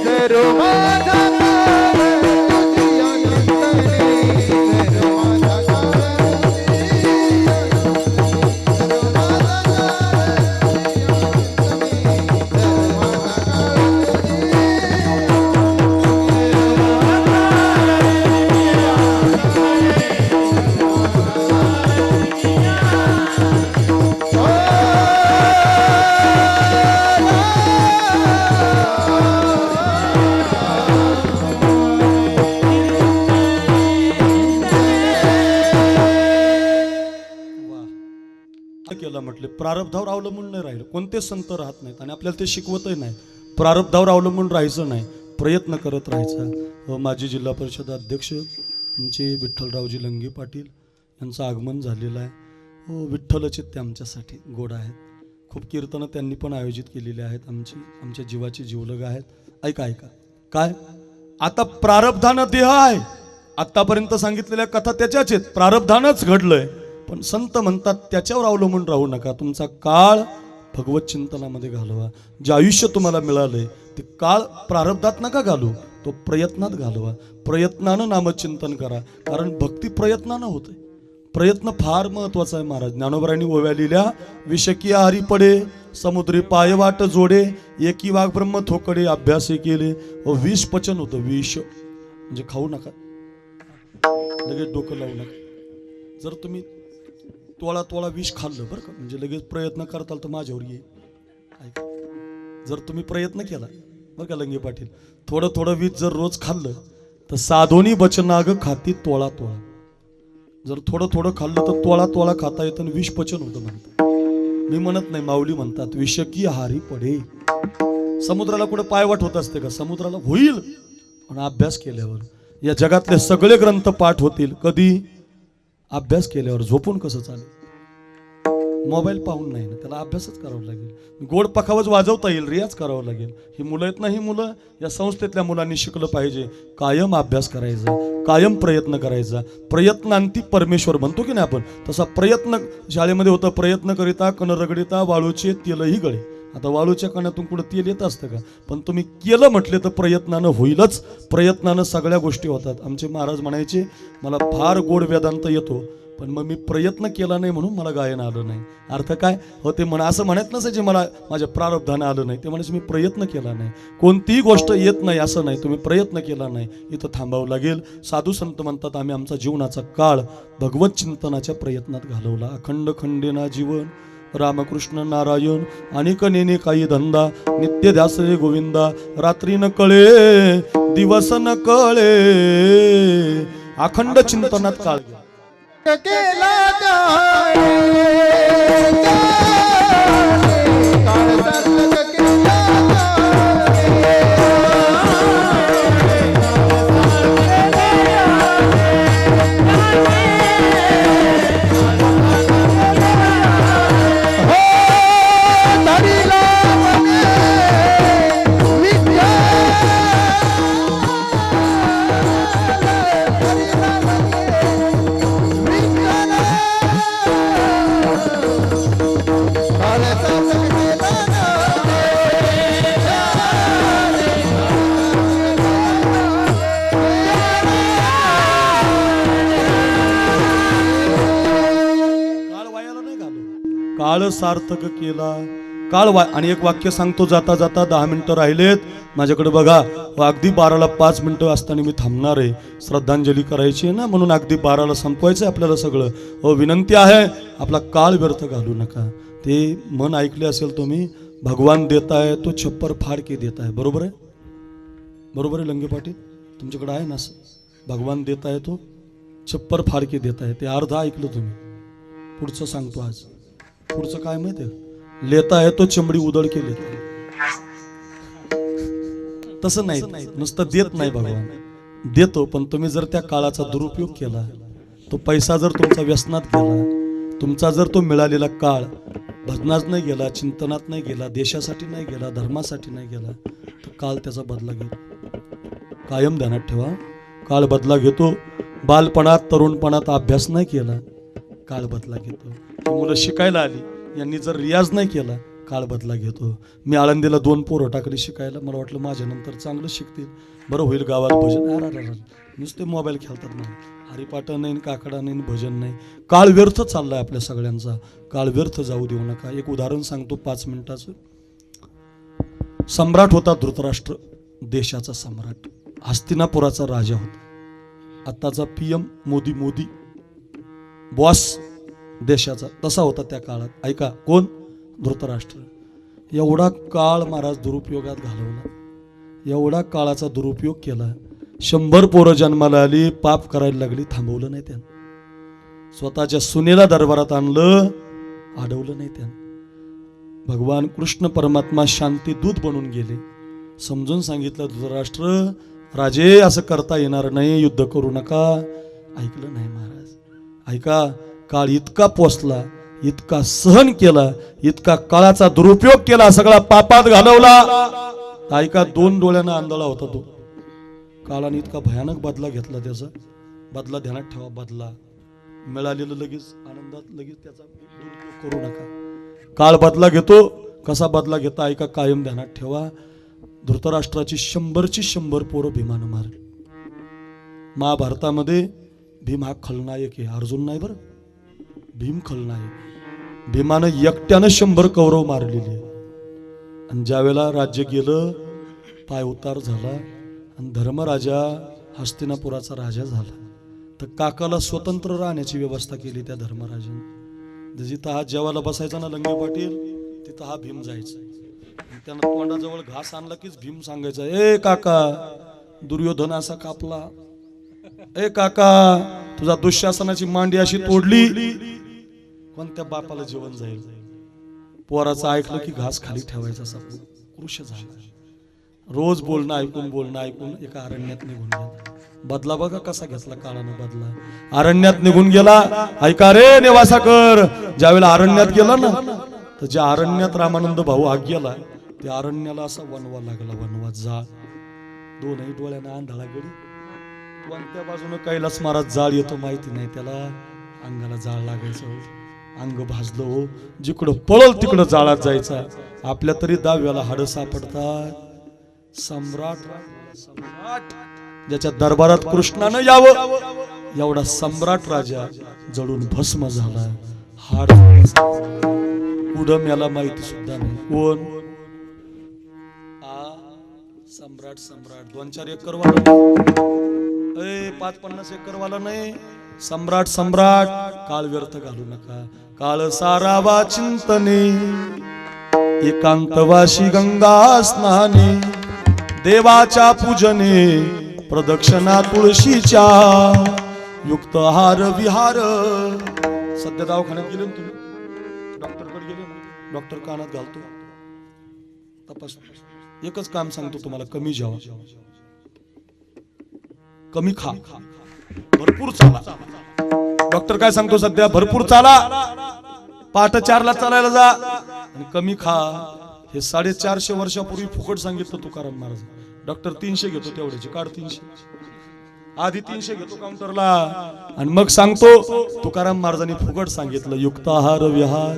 Speaker 3: सर्व माझा काळ
Speaker 2: केलं म्हटले. प्रारब्धावर अवलंबून नाही राहिलं. कोणते संत राहत नाहीत आणि आपल्याला ते शिकवतही नाही. प्रारब्धावर अवलंबून राहायचं नाही, प्रयत्न करत राहायचा. माजी जिल्हा परिषद अध्यक्ष आमचे विठ्ठलरावजी लंगे पाटील यांचं आगमन झालेलं आहे. विठ्ठलचे ते आमच्यासाठी गोड आहेत. खूप कीर्तनं त्यांनी पण आयोजित केलेली आहेत. आमच्या जीवाची जीवलग आहेत. ऐका ऐका काय, आता प्रारब्धानं देह आहे. आतापर्यंत सांगितलेल्या कथा त्याच्याच आहेत, प्रारब्धानच घडलंय. पण संत म्हणतात त्याच्यावर अवलंबून राहू नका. तुमचा काळ भगवत चिंतनामध्ये घालवा. जे आयुष्य तुम्हाला मिळालंय ते काळ प्रारब्धात नका घालू, तो प्रयत्नात घालवा. प्रयत्नानं नामचिंतन करा, कारण भक्ती प्रयत्नानं होते. प्रयत्न फार महत्वाचा आहे. महाराज ज्ञानोबरांनी ओव्या लिहिल्या, विषकीय हरी पडे समुद्री पायवाट जोडे, एकी वाघ ब्रह्म थोकडे अभ्यासे केले. विष पचन होतं. विष म्हणजे खाऊ नका, लगेच डोकं लावू नका. जर तुम्ही तोळा विष खाल्लं बरं का, म्हणजे लगेच प्रयत्न करताल तर माझ्यावर येईल. ऐका, जर तुम्ही प्रयत्न केला बरं का लंगे पाटील, थोडं विष जर रोज खाल्लं तर साधोनी बचनाग खाती तोळा. जर थोडं खाल्लं तर तोळा खाता येतं आणि विष पचन होतं म्हणतात. मी म्हणत नाही, माऊली म्हणतात विषकी हारी पडे. समुद्राला कुठे पायवाट होत असते का? समुद्राला होईल, पण अभ्यास केल्यावर. या जगातले सगळे ग्रंथ पाठ होतील कधी? अभ्यास केल्यावर. झोपून कसं चालेल? मोबाईल पाहून नाही ना, त्याला अभ्यासच करावा लागेल. गोड पखावच वाजवता येईल, रियाज करावा लागेल. ही मुलं आहेत ना, ही मुलं या संस्थेतल्या मुलांनी शिकलं पाहिजे. कायम अभ्यास करायचा, कायम प्रयत्न करायचा. प्रयत्नांती परमेश्वर म्हणतो की नाही आपण, तसा प्रयत्न शाळेमध्ये होतं. प्रयत्न करिता कण रगडिता वाळूचे तेलही गळे. आता वाळूच्या कणातून कुठं तेल येत असतं का? पण तुम्ही केलं म्हटले तर प्रयत्नानं होईलच. प्रयत्नानं सगळ्या गोष्टी होतात. आमचे महाराज म्हणायचे मला फार गोड वेदांत येतो, पण मग मी प्रयत्न केला नाही म्हणून मला गायन आलं नाही. अर्थ काय हो ते असं म्हणत नसायचे मला माझ्या प्रारब्धानं आलं नाही. ते म्हणायचे मी प्रयत्न केला नाही. कोणतीही गोष्ट येत नाही असं नाही, तुम्ही प्रयत्न केला नाही, इथं थांबावं लागेल. साधू संत म्हणतात आम्ही आमचा जीवनाचा काळ भगवत चिंतनाच्या प्रयत्नात घालवला. अखंड खंडेना जीवन रामकृष्ण नारायण अनेक नेने काही धंदा नित्य ध्यास रे गोविंदा रात्री न कळे दिवस न कळे अखंड चिंतनात काळ घ्या.
Speaker 3: केला त्याने काळ सार्थक केला
Speaker 2: काळ सार्थक केला. आणि एक वाक्य सांगतो जाता जाता, 10 मिनिटं राहिलेत माझ्याकडे बघा. अगदी 12ला 5 मिनिटं असताना मी थांबणार आहे. श्रद्धांजली करायची आहे ना, म्हणून अगदी 12ला संपवायचं आहे आपल्याला सगळं. विनंती आहे आपला काळ व्यर्थ घालू नका. ते मन ऐकले असेल तुम्ही, भगवान देताय तो छप्पर फाड के देत आहे. बरोबर आहे? बरोबर आहे लंगे पाटील? तुमच्याकडे आहे ना असं, भगवान देताय तो छप्पर फाड के देत आहे. ते अर्ध ऐकलं तुम्ही. पुढचं सांगतो आज. पुढचं काय माहिती आहे? लेता है तो चमडी उदळ के लेता. तसं नाही, नुसतं देत नाही भगवान, देतो. पण तुम्ही जर त्या काळाचा दुरुपयोग केला, तो पैसा जर तुमचा व्यसनात गेला, तुमचा जर तो मिळालेला काळ भजनात नाही गेला, चिंतनात नाही गेला, देशासाठी नाही गेला, धर्मासाठी नाही गेला, तर काळ त्याचा बदला घेतो. कायम ध्यानात ठेवा, काळ बदला घेतो. बालपणात तरुणपणात अभ्यास नाही केला, काळ बदला घेतो. मुलं शिकायला आली, यांनी जर रियाज नाही केला, काळ बदला घेतो. मी आळंदीला 2 पोरं टाकली शिकायला. मला वाटलं माझ्यानंतर चांगलं शिकतील, बरं होईल गावात भजन. नुसते मोबाईल खेळतात ना, हरिपाठ नाही, काकडा नाही, भजन नाही. काळ व्यर्थ चाललाय आपल्या सगळ्यांचा. काळ व्यर्थ जाऊ देऊ नका. एक उदाहरण सांगतो 5 मिनिटाचं. सम्राट होता धृतराष्ट्र, देशाचा सम्राट, हस्तिनापुराचा राजा होता. आताचा PM मोदी बॉस देशाचा, तसा होता त्या काळात. ऐका, कोण? धृतराष्ट्र. एवढा काळ महाराज दुरुपयोगात घालवला, एवढा काळाचा दुरुपयोग केला. 100 पोरं जन्माला आली, पाप करायला लागली, थांबवलं नाही त्यानं. स्वतःच्या सुनेला दरबारात आणलं, अडवलं नाही त्यानं. भगवान कृष्ण परमात्मा शांती दूत बनून गेले. समजून सांगितलं धृतराष्ट्र राजे असं करता येणार नाही, युद्ध करू नका. ऐकलं नाही महाराज. ऐका, काळ इतका पोचला, इतका सहन केला, इतका काळाचा दुरुपयोग केला, सगळा पापात घालवला. ऐका, 2 डोळ्यांना आंधळा होता तो. काळाने इतका भयानक बदला घेतला. त्याचा बदला ध्यानात ठेवा. बदला मिळालेलं लगेच आनंदात लगेच त्याचा दुरुपयोग करू नका. काळ बदला घेतो. कसा बदला घेता ऐका, कायम ध्यानात ठेवा. धृतराष्ट्राची 100ची 100 पोरं भीमानं मारली. महाभारतामध्ये भीम हा खलनायक आहे, अर्जुन नाही बरं. भीम खलनायक. भीमानं एकट्यानं 100 कौरव मारलेले. आणि ज्यावेळेला राज्य गेलं, पाय उतार झाला आणि धर्मराजा हस्तिनापुराचा राजा झाला, तर काकाला स्वतंत्र राहण्याची व्यवस्था केली त्या धर्मराजाने. जिथं हा जेवायला बसायचा ना लंगे पाटील, तिथं हा भीम जायचा. त्यानं तोंडाजवळ घास आणला कीच भीम सांगायचा, ए काका, दुर्योधन असा कापला, ए काका तुझा दुःशासनाची मांडी अशी तोडली, कोणत्या बापाला जेवण जाईल? पोराचं ऐकलं की घास खाली ठेवायचा. कृष झाला. रोज बोलणं ऐकून एका अरण्यात निघून गेला. बदला बघा कसा घेतला काळानं बदला. अरण्यात निघून गेला. ऐका रे नेवासाकर, ज्यावेळेला अरण्यात गेला ना, तर ज्या अरण्यात रामानंद भाऊ आग गेला, त्या अरण्याला असा वनवा लागला. वनवा जाळ, 2ही डोळ्यानं आंधळा गडी. कोणत्या बाजूनं कैलास महाराज जाळ येतो माहिती नाही त्याला. अंगाला जाळ लागायचं. अंग भाजलं हो. जिकडं पळल तिकडं जाळात जायचा. आपल्या तरी दाव्याला हाड सापडतात. सम्राट ज्याच्या दरबारात कृष्णानं यावं एवढा सम्राट राजा जळून भस्म झाला. हाड उडम याला माहिती सुद्धा नाही. कोण? सम्राट 2-4 एकर वाला 5-50 एकर वाला नाही. सम्राट. काळ व्यर्थ घालू नका. काळ सारावा चिंतने, एकांतवाशी गंगा स्नाने, देवाच्या पूजने, प्रदक्षिणा तुळशीच्या, युक्त हार विहार. सध्या दवाखान्यात गेले ना तुम्ही? डॉक्टरकडे गेले ना? डॉक्टर कानात घालतो, तपास. एकच काम सांगतो तुम्हाला, कमी जेवा, कमी खा, भरपूर चाला. डॉक्टर काय सांगतो सध्या? भरपूर चाला, पहाटे 4ला चालायला जा आणि कमी खा. हे 450 वर्षापूर्वी फुकट सांगितलं तुकाराम महाराज. डॉक्टर 300 घेतो तेवढ्याची काढ. 300 आधी 300 घेतो काउंटरला आणि मग सांगतो तुकाराम महाराजांनी फुकट सांगितलं. युक्त आहार विहार,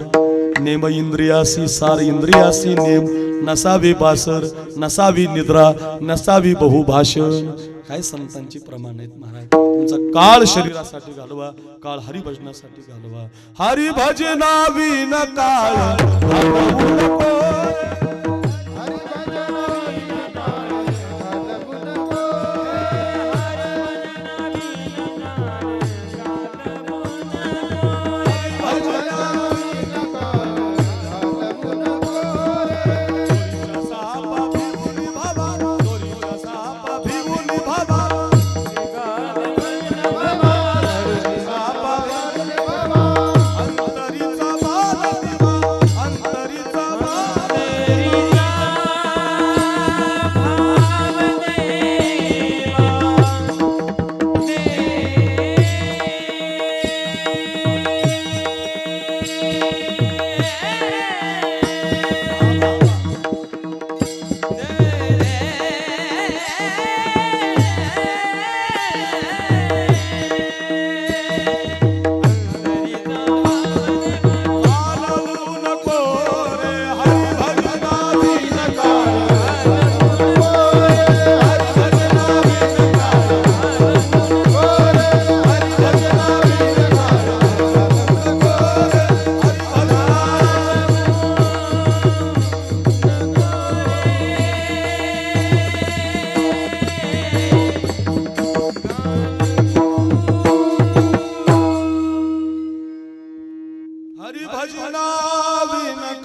Speaker 2: नेम इंद्रियासी सार इंद्रियासी नेम, नसावी बासर, नसावी निद्रा, नसावी बहुभाषण. काय संतांची प्रमाण आहेत महाराज. तुमचा काळ शरीरासाठी घालवा, काळ हरिभजनासाठी घालवा. हरिभजनाविन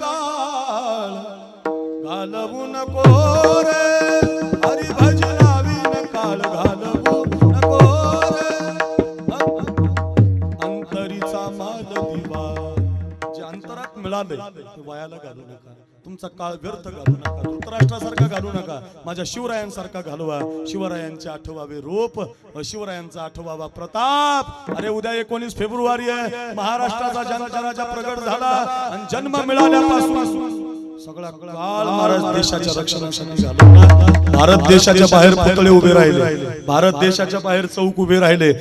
Speaker 2: काळ घालवू नको रे, हरिभजनाविन काळ घालवू नको रे. अंतरीचा माल दिवा जे अंतरात मिळाले ते वायाला घालू नका. तुमचा काळ व्यर्थ घालू नका. धृतराष्ट्रासारखा घालू नका. माझ्या शिवरायांसारखा घालवा. शिवरायांचे 8वावे रूप, शिवरायांचा 8वावा प्रताप. अरे उद्या 19 फेब्रुवारी आहे. महाराष्ट्राचा जनता प्रगट झाला आणि जन्म मिळाल्यापासून सगळा काळ महाराज देशाच्या रक्षणासाठी घालवला. भारत देशाच्या बाहेर पुतळे उभे राहिले. भारत देशाच्या बाहेर चौक उभे राहिले.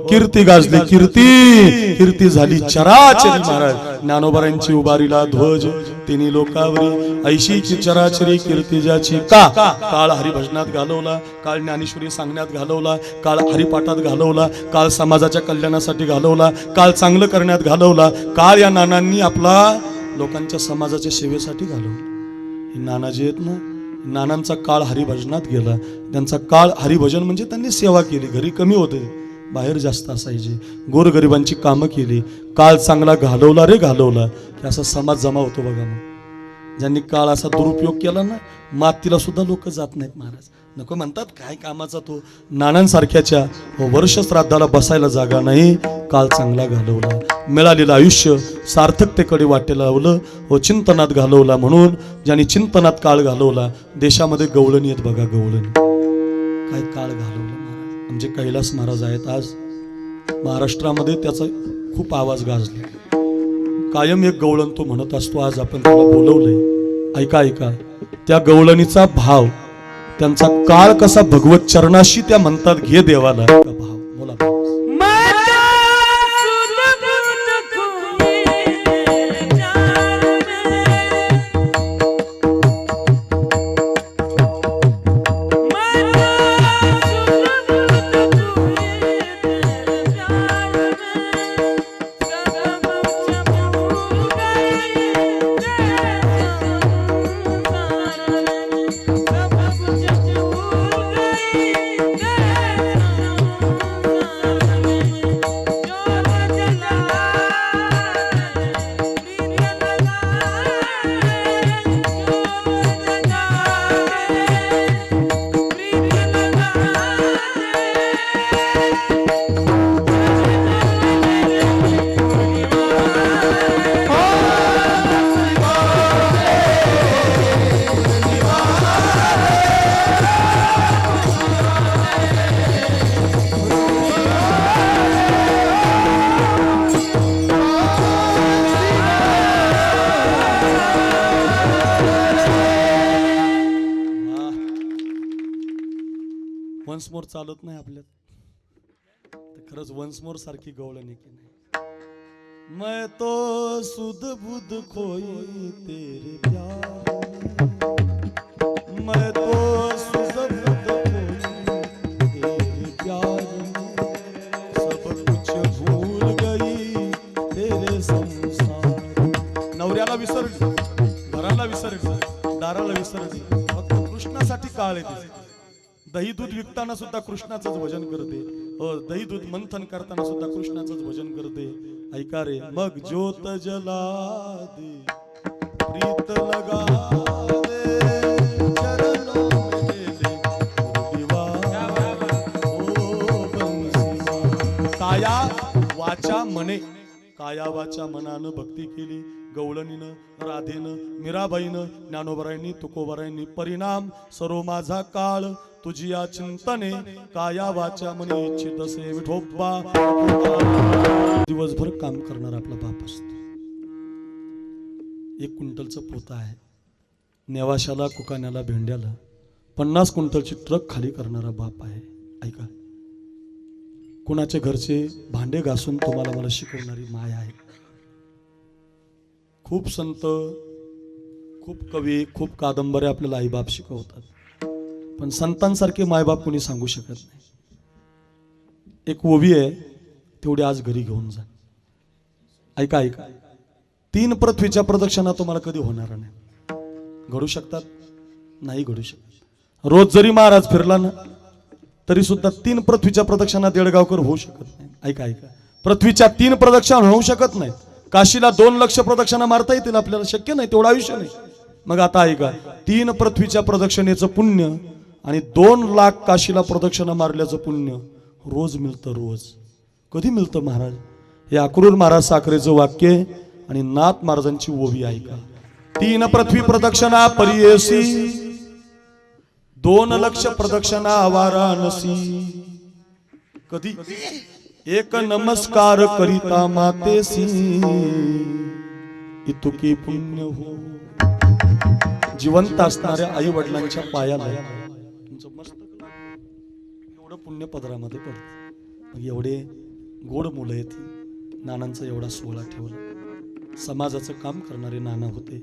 Speaker 2: कीर्ती गाजली. कीर्ती झाली चराचरी. महाराज ज्ञानोबारांची उभारीला ध्वज तिन्ही लोकावरी. ऐशी की चराचरी कीर्ती ज्याची. का काळ हरिभजनात घालवला, काळ ज्ञानेश्वरी सांगण्यात घालवला, काळ हरिपाठात घालवला, काळ समाजाच्या कल्याणासाठी घालवला, काळ चांगलं करण्यात घालवला. काळ या नानांनी आपला लोकांच्या समाजाच्या सेवेसाठी घालवलं. हे नाना जे आहेत ना, नानांचा काळ हरिभजनात गेला. त्यांचा काळ हरिभजन म्हणजे त्यांनी सेवा केली. घरी कमी होते, बाहेर जास्त असायचे. गोरगरिबांची कामं केली. काळ चांगला घालवला रे घालवला की असा समाज जमा होतो बघा. मग ज्यांनी काळ असा दुरुपयोग केला ना, मातीला सुद्धा लोक जात नाहीत महाराज. नको म्हणतात काय कामाचा तो. नानांसारख्याच्या वर्ष श्राद्धाला बसायला जागा नाही. काळ चांगला घालवला. मिळालेलं आयुष्य सार्थकतेकडे वाटेला लावलं व चिंतनात घालवला. म्हणून ज्यांनी चिंतनात काळ घालवला, देशामध्ये गवळण येत बघा. गवळण काय काळ घालवलं महाराज. आमचे कैलास महाराज आहेत आज महाराष्ट्रामध्ये. त्याचा खूप आवाज गाजला. कायम एक गवळण तो म्हणत असतो. आज आपण त्याला बोलवलंय. ऐका त्या गवळणीचा भाव, त्यांचा काळ कसा भगवत चरणाशी त्या म्हणतात घे देवाला. भाव बोला. वन्स मोर चालत नाही आपल्यात, तर खरंच वन्स मोर सारखी गवळण आहे की नाही. मैं तो सुध बुध खोई तेरे प्यार में, मैं तो सुध बुध खोई तेरे प्यार में, सब कुछ भूल गई तेरे संसार. नवऱ्याला विसरली, घराला विसरली, दाराला विसरली, फक्त कृष्णासाठी काळ येते. दही दूध विकताना सुद्धा कृष्णाचंच भजन करते, दही दूध मंथन करताना सुद्धा कृष्णाचंच भजन करते. ऐका रे, मग ज्योत जला दे, प्रीत लगा दे, चरणों में दे दे दीवार, ओ बंसी. काया वाचा मने, काया वाचा मनानं भक्ती केली. गवळणीनं, राधेनं, मीराबाईनं, ज्ञानोबरायांनी, तुकोबरायांनी. परिणाम सर्व माझा काळ तुझी या चिंतने, काया वाचा मने इच्छित असे विठोबा. दिवसभर काम करणार आपला बाप असतो. 1 क्विंटलचं पोतं आहे, नेवाशाला, कुकाण्याला, भेंड्याला 50 क्विंटलची ट्रक खाली करणारा बाप आहे. ऐका, कुणाच्या घरचे भांडे घासून तुम्हाला मला शिकवणारी माय आहे. खूप संत, खूप कवी, खूप कादंबऱ्या आपल्याला आईबाप शिकवतात, पण संतांसारखे मायबाप कोणी सांगू शकत नाही. एक ओवी आहे, तेवढी आज घरी घेऊन जा. ऐका ऐका, 3 पृथ्वीच्या प्रदक्षिणा तुम्हाला कधी होणार नाही. घडू शकतात? नाही घडू शकत. रोज जरी महाराज फिरला ना तरी सुद्धा 3 पृथ्वीच्या प्रदक्षिणा देडगावकर होऊ शकत नाही. ऐका ऐका, पृथ्वीच्या 3 प्रदक्षिणा होऊ शकत नाहीत. काशीला 2 लक्ष प्रदक्षिणा मारता येतील आपल्याला, शक्य नाही, तेवढं आयुष्य नाही. मग आता ऐका, 3 पृथ्वीच्या प्रदक्षिणेचं पुण्य आणि 2 लाख काशीला प्रदक्षिणा मारल्याचं पुण्य रोज मिळतं. रोज कधी मिळतं महाराज? हे अक्रूर महाराज साखरेचं वाक्य आणि नाथ महाराजांची ओवी ऐका. 3 पृथ्वी प्रदक्षिणा परियेसी, 2 लक्ष प्रदक्षिणा वाराणसी. कधी? 1 नमस्कार करिता मातेसी, इतुकी पुण्य हो. जिवंत असणाऱ्या आई वडिलांच्या पायाला तुमचं मस्तक एवढं पुण्य पदरामध्ये पडतं. एवढे गोड मुलं आहेत. नानांचा एवढा सोहळा ठेवला. समाजाचं काम करणारे नाना होते.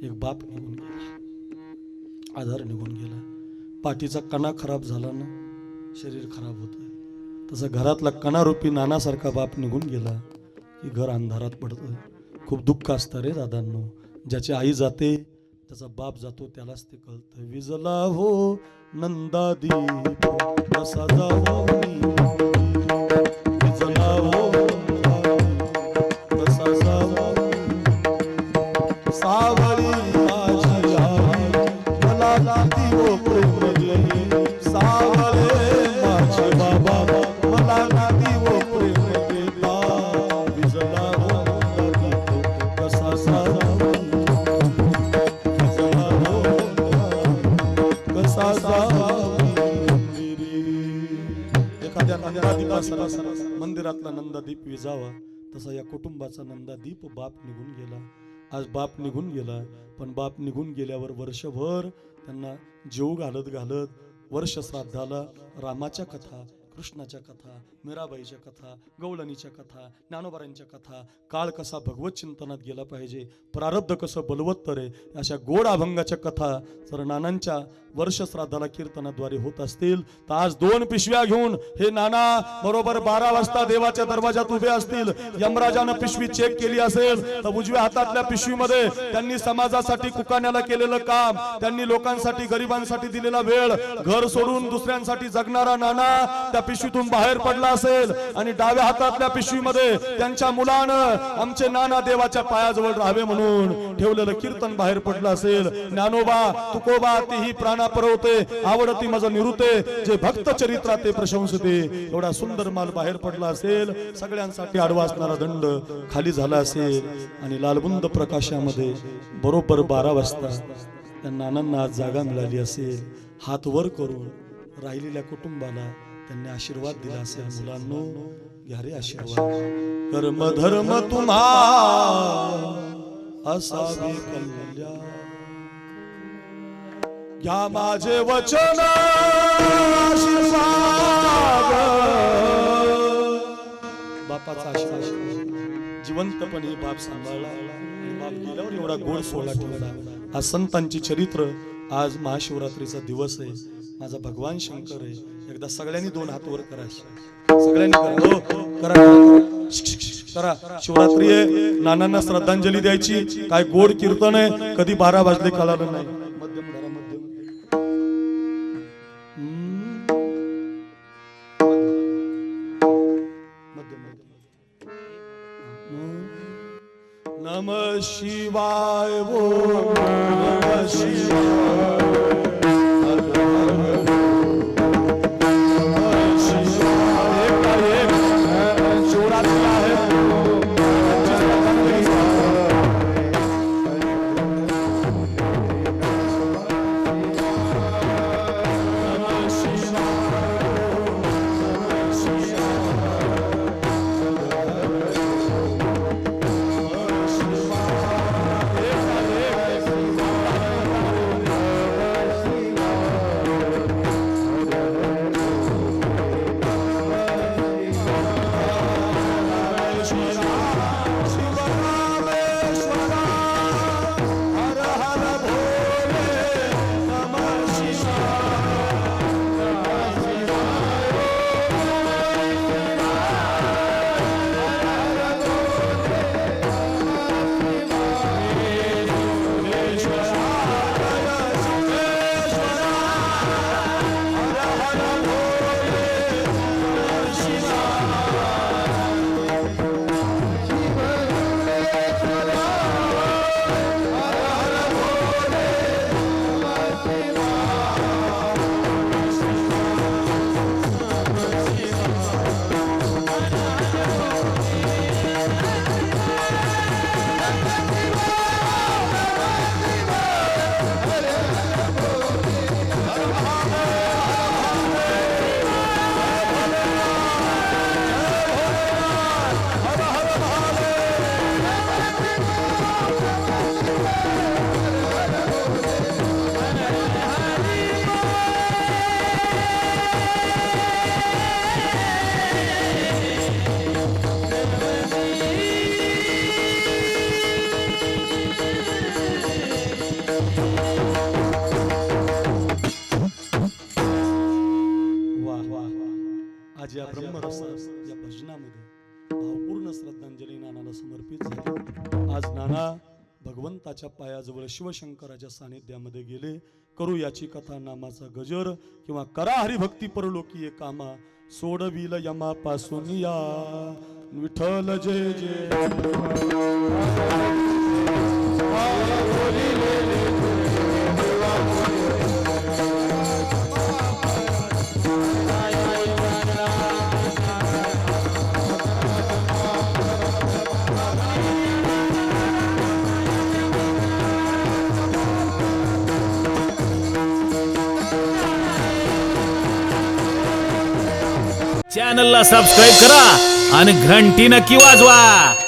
Speaker 2: एक बाप निघून गेला, आधार निघून गेला. पाठीचा कणा खराब झाला ना, शरीर खराब होतं. तसं घरातला कणारूपी नानासारखा बाप निघून गेला की घर अंधारात पडतं. खूप दुःख असतं रे दादांनो. ज्याची आई जाते, त्याचा बाप जातो, त्यालाच ते कळतं. विजला हो नंदादीप कसा जावो मी, विजला हो कसा जावो सावळी माझी आई, मला नाती हो प्रेम देई. सावळे माझे बाबा, मला नाती हो प्रेम देता. विजला हो नंदादीप कसा जावो, एखाद्या मंदिरातला नंदादीप विजावा, तसा या कुटुंबाचा नंदादीप बाप निघून गेला. आज बाप निघून गेला, पण बाप निघून गेल्यावर वर्षभर त्यांना जीव घालत घालत वर्ष श्राद्धाला रामाच्या कथा, कृष्णाच्या कथा, मीराबाईच्या कथा, गवळणीच्या कथा, ज्ञानोबारांच्या कथा, काळ कसा भगवत चिंतनात गेला पाहिजे, प्रारब्ध कसं बलवत्तर आहे, अशा गोड अभंगाच्या कथा जर नानांच्या वर्ष श्राद्धाला कीर्तनाद्वारे होत असतील तर आज 2 पिशव्या घेऊन हे नाना बरोबर 12 वाजता देवाच्या दरवाजात उभे असतील. यमराजानं पिशवी चेक केली असेल तर उजव्या हातातल्या पिशवीमध्ये त्यांनी समाजासाठी कुकाण्याला केलेलं काम, त्यांनी लोकांसाठी, गरिबांसाठी दिलेला वेळ, घर सोडून दुसऱ्यांसाठी जगणारा नाना त्या पिशवीतून बाहेर पडला असेल. आणि डाव्या हातातल्या पिशवीमध्ये त्यांच्या मुलानं आमचे नाना देवाच्या पायाजवळ राहावे म्हणून ठेवलेलं कीर्तन बाहेर पडलं असेल. ज्ञानोबा, तुकोबा तेही प्राणा परवते, आवडती मज निरुते, जे भक्त चरित्रा ते प्रशंसते, एवढा सुंदर माल बाहेर पडला असेल. सगळ्यांसाठी आडवा असणारा दंड खाली झाला असेल. आणि लालबुंद प्रकाशामध्ये बरोबर 12 वाजता त्या नानांना आज जागा मिळाली असेल. हात वर करून राहिलेल्या कुटुंबाला त्यांनी आशीर्वाद दिला असेल. मुलांनो, घ्या रे आशीर्वाद. कर्म धर्म तुम्हा असावे कल्याण, घ्या माझे वचन आशीर्वाद. बापाचा आशीर्वाद जिवंतपणे बाप सांभाळला आणि बाप गेल्यावर एवढा गोड सोहळा ठेवला. आज संतांची चरित्र, आज महाशिवरात्रीचा दिवस आहे. माझा भगवान शंकर आहे. एकदा सगळ्यांनी दोन हात वर करा, सगळ्यांनी करा. हो करा करा शिक, शिक, शिक, करा. शिवरात्री आहे, नानांना श्रद्धांजली द्यायची. काय गोड कीर्तन आहे, कधी 12 वाजले कळालं नाही. मध्यम धरा, मध्यम. नमः शिवाय ओम नमः शिवाय. आज या ब्रह्मरस या भजनामध्ये भावपूर्ण श्रद्धांजली नानाला समर्पित झाली. आज नाना भगवंताच्या पायाजवळ शिवशंकराच्या सानिध्यामध्ये गेले. करू याची कथा नामाचा गजर, किंवा करा हरिभक्ती परलोकी कामा. सोडविल यमापासून या विठ्ठल जय जय.
Speaker 1: चॅनलला सबस्क्राईब करा आणि घंटी नक्की वाजवा.